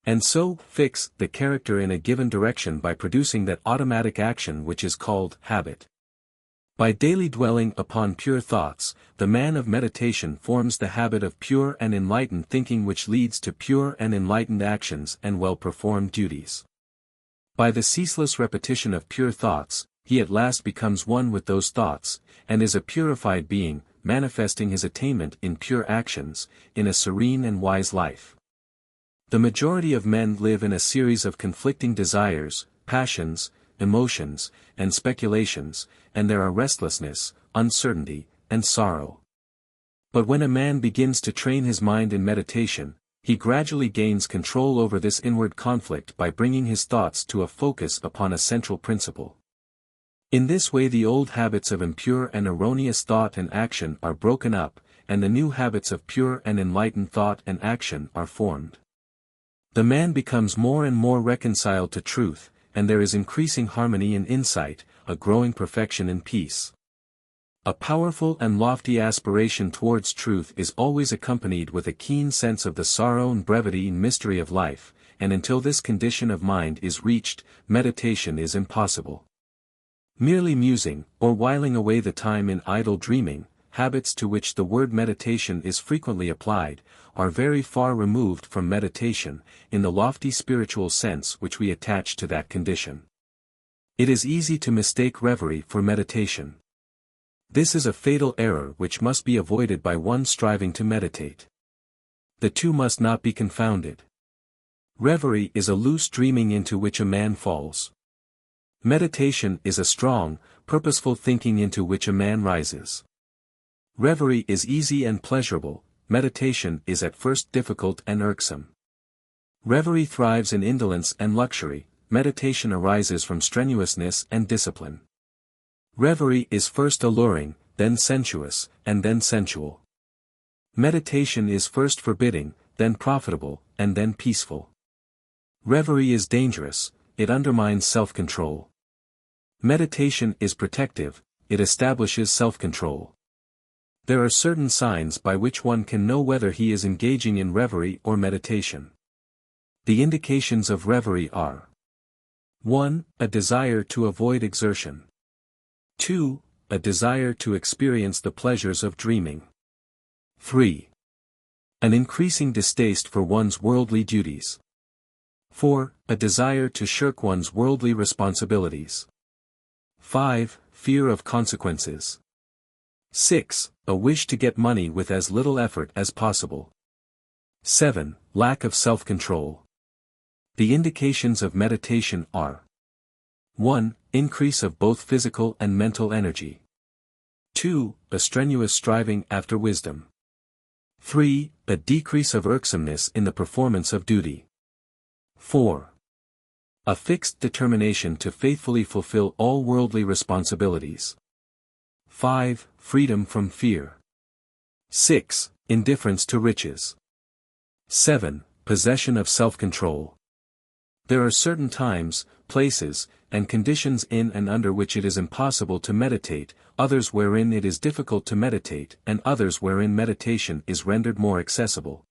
And so, fix the character in a given direction by producing that automatic action which is called habit. By daily dwelling upon pure thoughts, the man of meditation forms the habit of pure and enlightened thinking which leads to pure and enlightened actions and well-performed duties. By the ceaseless repetition of pure thoughts, he at last becomes one with those thoughts, and is a purified being, manifesting his attainment in pure actions, in a serene and wise life. The majority of men live in a series of conflicting desires, passions, emotions, and speculations, and there are restlessness, uncertainty, and sorrow. But when a man begins to train his mind in meditation, he gradually gains control over this inward conflict by bringing his thoughts to a focus upon a central principle. In this way the old habits of impure and erroneous thought and action are broken up, and the new habits of pure and enlightened thought and action are formed. The man becomes more and more reconciled to truth, and there is increasing harmony and insight, a growing perfection and peace. A powerful and lofty aspiration towards truth is always accompanied with a keen sense of the sorrow and brevity and mystery of life, and until this condition of mind is reached, meditation is impossible. Merely musing, or whiling away the time in idle dreaming, habits to which the word meditation is frequently applied, are very far removed from meditation, in the lofty spiritual sense which we attach to that condition. It is easy to mistake reverie for meditation. This is a fatal error which must be avoided by one striving to meditate. The two must not be confounded. Reverie is a loose dreaming into which a man falls. Meditation is a strong, purposeful thinking into which a man rises. Reverie is easy and pleasurable, meditation is at first difficult and irksome. Reverie thrives in indolence and luxury, meditation arises from strenuousness and discipline. Reverie is first alluring, then sensuous, and then sensual. Meditation is first forbidding, then profitable, and then peaceful. Reverie is dangerous, it undermines self-control. Meditation is protective, it establishes self-control. There are certain signs by which one can know whether he is engaging in reverie or meditation. The indications of reverie are: 1. A desire to avoid exertion. 2. A desire to experience the pleasures of dreaming. 3. An increasing distaste for one's worldly duties. 4. A desire to shirk one's worldly responsibilities. 5. Fear of consequences. 6. A wish to get money with as little effort as possible. 7. Lack of self-control. The indications of meditation are: 1. Increase of both physical and mental energy. 2. A strenuous striving after wisdom. 3. A decrease of irksomeness in the performance of duty. 4. A fixed determination to faithfully fulfill all worldly responsibilities. 5. Freedom from fear. 6. Indifference to riches. 7. Possession of self-control. There are certain times, places, and conditions in and under which it is impossible to meditate, others wherein it is difficult to meditate, and others wherein meditation is rendered more accessible.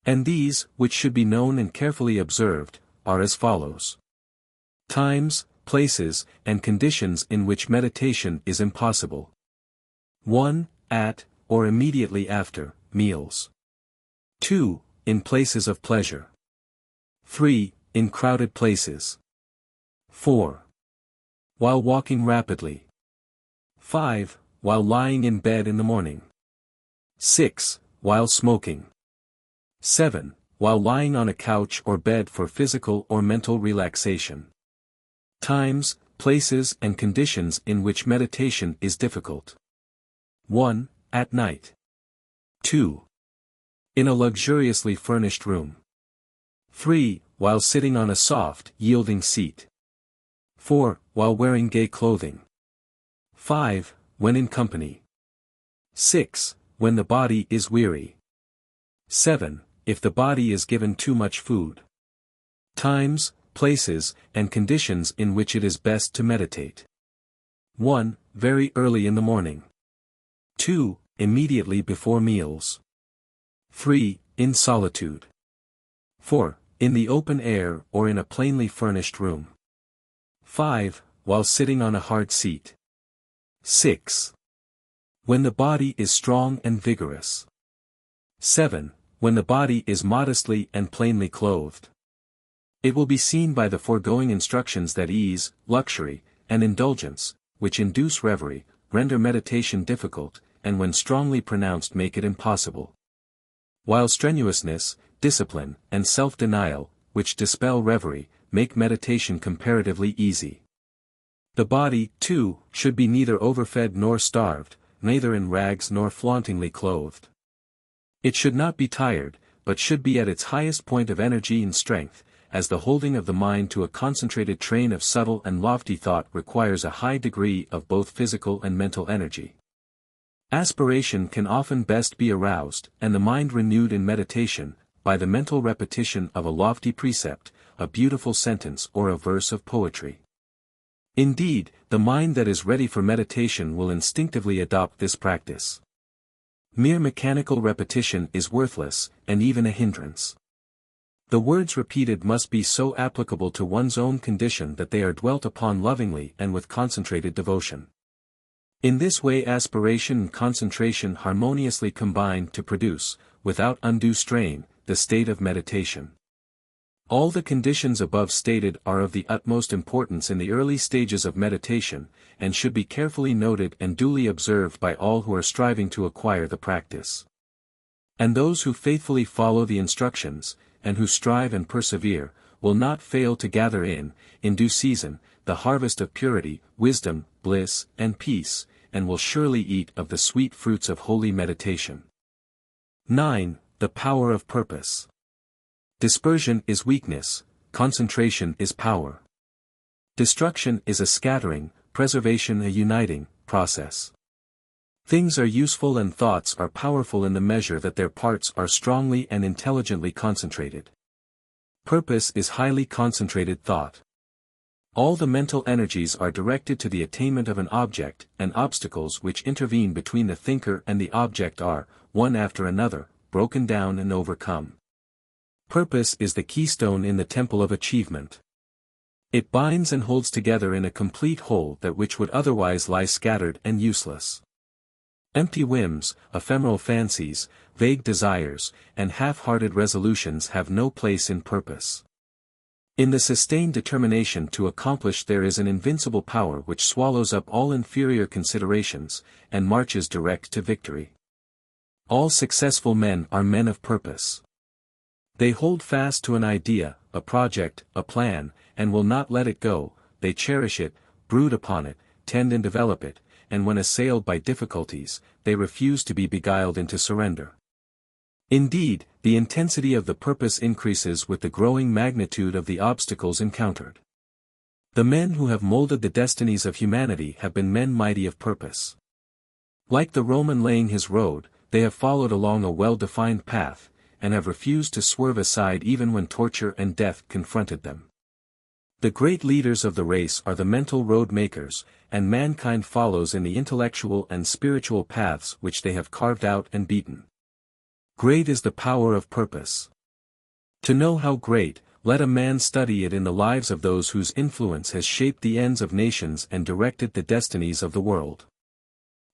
And these, which should be known and carefully observed, are as follows: times, places, and conditions in which meditation is impossible. 1. At, or immediately after, meals. 2. In places of pleasure. 3. In crowded places. 4. While walking rapidly. 5. While lying in bed in the morning. 6. While smoking. 7. While lying on a couch or bed for physical or mental relaxation. Times, places and conditions in which meditation is difficult. 1. At night. 2. In a luxuriously furnished room. 3. While sitting on a soft, yielding seat. 4. While wearing gay clothing. 5. When in company. 6. When the body is weary. 7. If the body is given too much food. Times, places, and conditions in which it is best to meditate. 1. Very early in the morning. 2. Immediately before meals. 3. In solitude. 4. In the open air or in a plainly furnished room. 5. While sitting on a hard seat. 6. When the body is strong and vigorous. 7. When the body is modestly and plainly clothed. It will be seen by the foregoing instructions that ease, luxury, and indulgence, which induce reverie, render meditation difficult, and when strongly pronounced make it impossible. While strenuousness, discipline, and self-denial, which dispel reverie, make meditation comparatively easy. The body, too, should be neither overfed nor starved, neither in rags nor flauntingly clothed. It should not be tired, but should be at its highest point of energy and strength, as the holding of the mind to a concentrated train of subtle and lofty thought requires a high degree of both physical and mental energy. Aspiration can often best be aroused, and the mind renewed in meditation, by the mental repetition of a lofty precept, a beautiful sentence or a verse of poetry. Indeed, the mind that is ready for meditation will instinctively adopt this practice. Mere mechanical repetition is worthless, and even a hindrance. The words repeated must be so applicable to one's own condition that they are dwelt upon lovingly and with concentrated devotion. In this way aspiration and concentration harmoniously combine to produce, without undue strain, the state of meditation. All the conditions above stated are of the utmost importance in the early stages of meditation, and should be carefully noted and duly observed by all who are striving to acquire the practice. And those who faithfully follow the instructions, and who strive and persevere, will not fail to gather in due season, the harvest of purity, wisdom, bliss, and peace, and will surely eat of the sweet fruits of holy meditation. 9. The power of purpose. Dispersion is weakness, concentration is power. Destruction is a scattering, preservation a uniting, process. Things are useful and thoughts are powerful in the measure that their parts are strongly and intelligently concentrated. Purpose is highly concentrated thought. All the mental energies are directed to the attainment of an object, and obstacles which intervene between the thinker and the object are, one after another, broken down and overcome. Purpose is the keystone in the temple of achievement. It binds and holds together in a complete whole that which would otherwise lie scattered and useless. Empty whims, ephemeral fancies, vague desires, and half-hearted resolutions have no place in purpose. In the sustained determination to accomplish there is an invincible power which swallows up all inferior considerations, and marches direct to victory. All successful men are men of purpose. They hold fast to an idea, a project, a plan, and will not let it go. They cherish it, brood upon it, tend and develop it, and when assailed by difficulties, they refuse to be beguiled into surrender. Indeed, the intensity of the purpose increases with the growing magnitude of the obstacles encountered. The men who have molded the destinies of humanity have been men mighty of purpose. Like the Roman laying his road, they have followed along a well-defined path, and have refused to swerve aside even when torture and death confronted them. The great leaders of the race are the mental road makers, and mankind follows in the intellectual and spiritual paths which they have carved out and beaten. Great is the power of purpose. To know how great, let a man study it in the lives of those whose influence has shaped the ends of nations and directed the destinies of the world.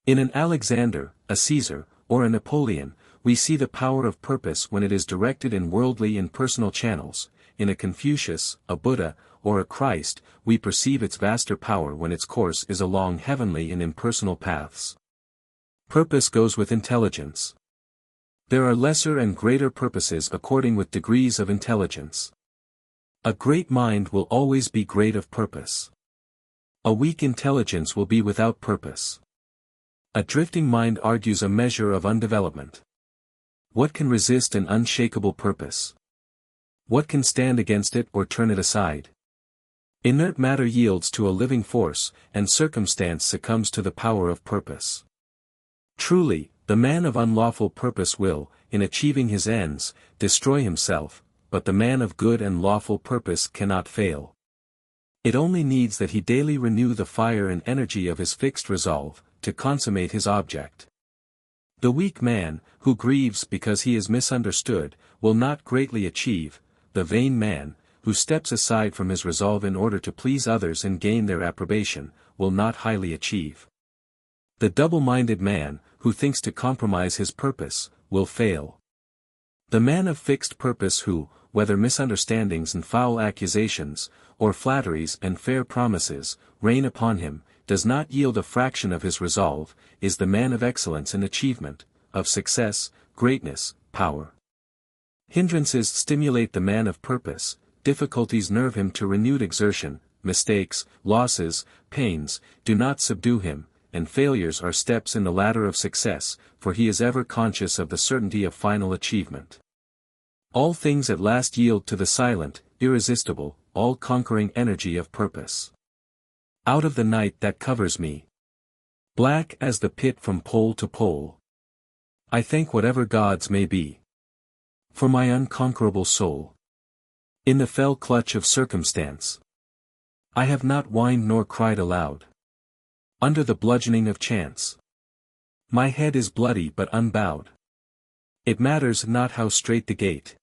In an Alexander, a Caesar, or a Napoleon, we see the power of purpose when it is directed in worldly and personal channels. In a Confucius, a Buddha, or a Christ, we perceive its vaster power when its course is along heavenly and impersonal paths. Purpose goes with intelligence. There are lesser and greater purposes according with degrees of intelligence. A great mind will always be great of purpose. A weak intelligence will be without purpose. A drifting mind argues a measure of undevelopment. What can resist an unshakable purpose? What can stand against it or turn it aside? Inert matter yields to a living force, and circumstance succumbs to the power of purpose. Truly, the man of unlawful purpose will, in achieving his ends, destroy himself, but the man of good and lawful purpose cannot fail. It only needs that he daily renew the fire and energy of his fixed resolve, to consummate his object. The weak man, who grieves because he is misunderstood, will not greatly achieve. The vain man, who steps aside from his resolve in order to please others and gain their approbation, will not highly achieve. The double-minded man, who thinks to compromise his purpose, will fail. The man of fixed purpose who, whether misunderstandings and foul accusations, or flatteries and fair promises, rain upon him, does not yield a fraction of his resolve, is the man of excellence and achievement, of success, greatness, power. Hindrances stimulate the man of purpose, difficulties nerve him to renewed exertion, mistakes, losses, pains, do not subdue him, and failures are steps in the ladder of success, for he is ever conscious of the certainty of final achievement. All things at last yield to the silent, irresistible, all-conquering energy of purpose. Out of the night that covers me, black as the pit from pole to pole, I thank whatever gods may be, for my unconquerable soul. In the fell clutch of circumstance, I have not whined nor cried aloud. Under the bludgeoning of chance, my head is bloody but unbowed. It matters not how straight the gate,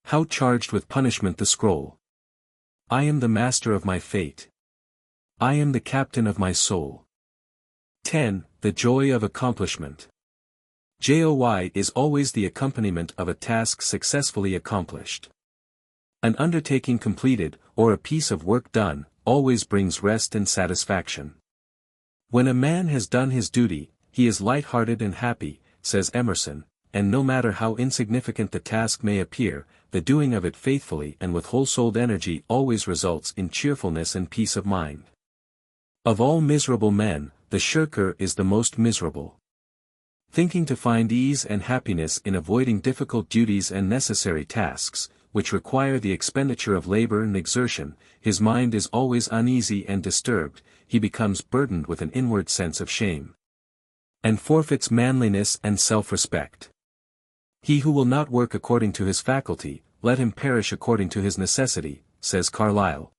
how charged with punishment the scroll. I am the master of my fate. I am the captain of my soul. 10. The joy of accomplishment. Joy is always the accompaniment of a task successfully accomplished. An undertaking completed, or a piece of work done, always brings rest and satisfaction. When a man has done his duty, he is light-hearted and happy, says Emerson, and no matter how insignificant the task may appear, the doing of it faithfully and with whole-souled energy always results in cheerfulness and peace of mind. Of all miserable men, the shirker is the most miserable. Thinking to find ease and happiness in avoiding difficult duties and necessary tasks, which require the expenditure of labor and exertion, his mind is always uneasy and disturbed, he becomes burdened with an inward sense of shame, and forfeits manliness and self-respect. He who will not work according to his faculty, let him perish according to his necessity, says Carlyle.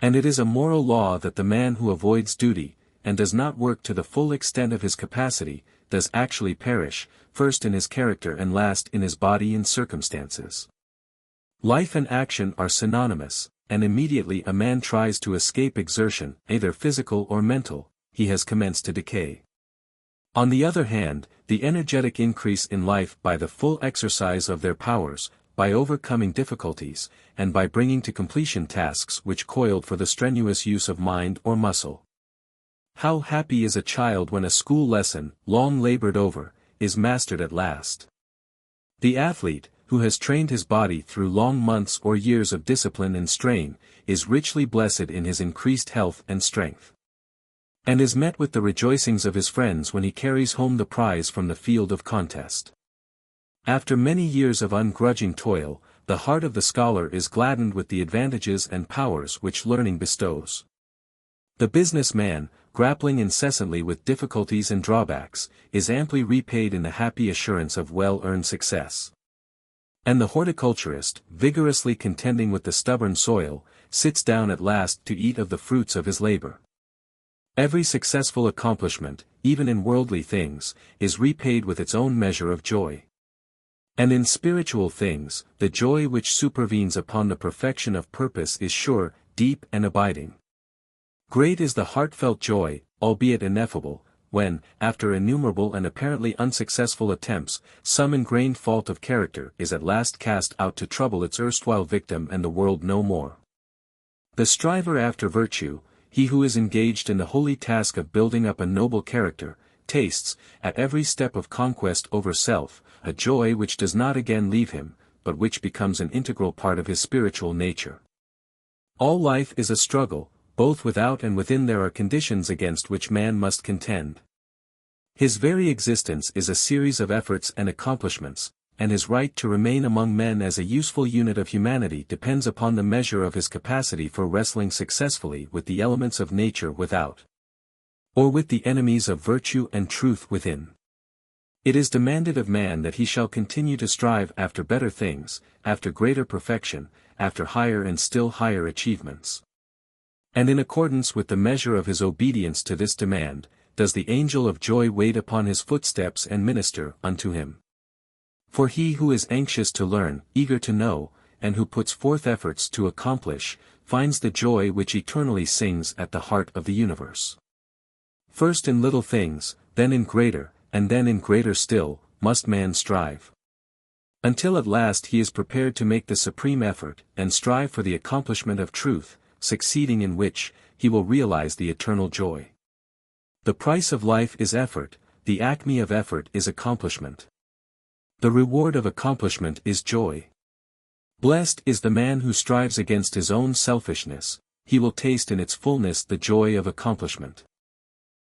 And it is a moral law that the man who avoids duty, and does not work to the full extent of his capacity, does actually perish, first in his character and last in his body and circumstances. Life and action are synonymous, and immediately a man tries to escape exertion, either physical or mental, he has commenced to decay. On the other hand, the energetic increase in life by the full exercise of their powers, by overcoming difficulties, and by bringing to completion tasks which coiled for the strenuous use of mind or muscle. How happy is a child when a school lesson, long labored over, is mastered at last. The athlete, who has trained his body through long months or years of discipline and strain, is richly blessed in his increased health and strength, and is met with the rejoicings of his friends when he carries home the prize from the field of contest. After many years of ungrudging toil, the heart of the scholar is gladdened with the advantages and powers which learning bestows. The businessman, grappling incessantly with difficulties and drawbacks, is amply repaid in the happy assurance of well-earned success. And the horticulturist, vigorously contending with the stubborn soil, sits down at last to eat of the fruits of his labor. Every successful accomplishment, even in worldly things, is repaid with its own measure of joy. And in spiritual things, the joy which supervenes upon the perfection of purpose is sure, deep and abiding. Great is the heartfelt joy, albeit ineffable, when, after innumerable and apparently unsuccessful attempts, some ingrained fault of character is at last cast out to trouble its erstwhile victim and the world no more. The striver after virtue, he who is engaged in the holy task of building up a noble character, tastes, at every step of conquest over self, a joy which does not again leave him, but which becomes an integral part of his spiritual nature. All life is a struggle, both without and within there are conditions against which man must contend. His very existence is a series of efforts and accomplishments, and his right to remain among men as a useful unit of humanity depends upon the measure of his capacity for wrestling successfully with the elements of nature without, or with the enemies of virtue and truth within. It is demanded of man that he shall continue to strive after better things, after greater perfection, after higher and still higher achievements. And in accordance with the measure of his obedience to this demand, does the angel of joy wait upon his footsteps and minister unto him. For he who is anxious to learn, eager to know, and who puts forth efforts to accomplish, finds the joy which eternally sings at the heart of the universe. First in little things, then in greater, and then in greater still, must man strive, until at last he is prepared to make the supreme effort, and strive for the accomplishment of truth, succeeding in which, he will realize the eternal joy. The price of life is effort, the acme of effort is accomplishment. The reward of accomplishment is joy. Blessed is the man who strives against his own selfishness, he will taste in its fullness the joy of accomplishment.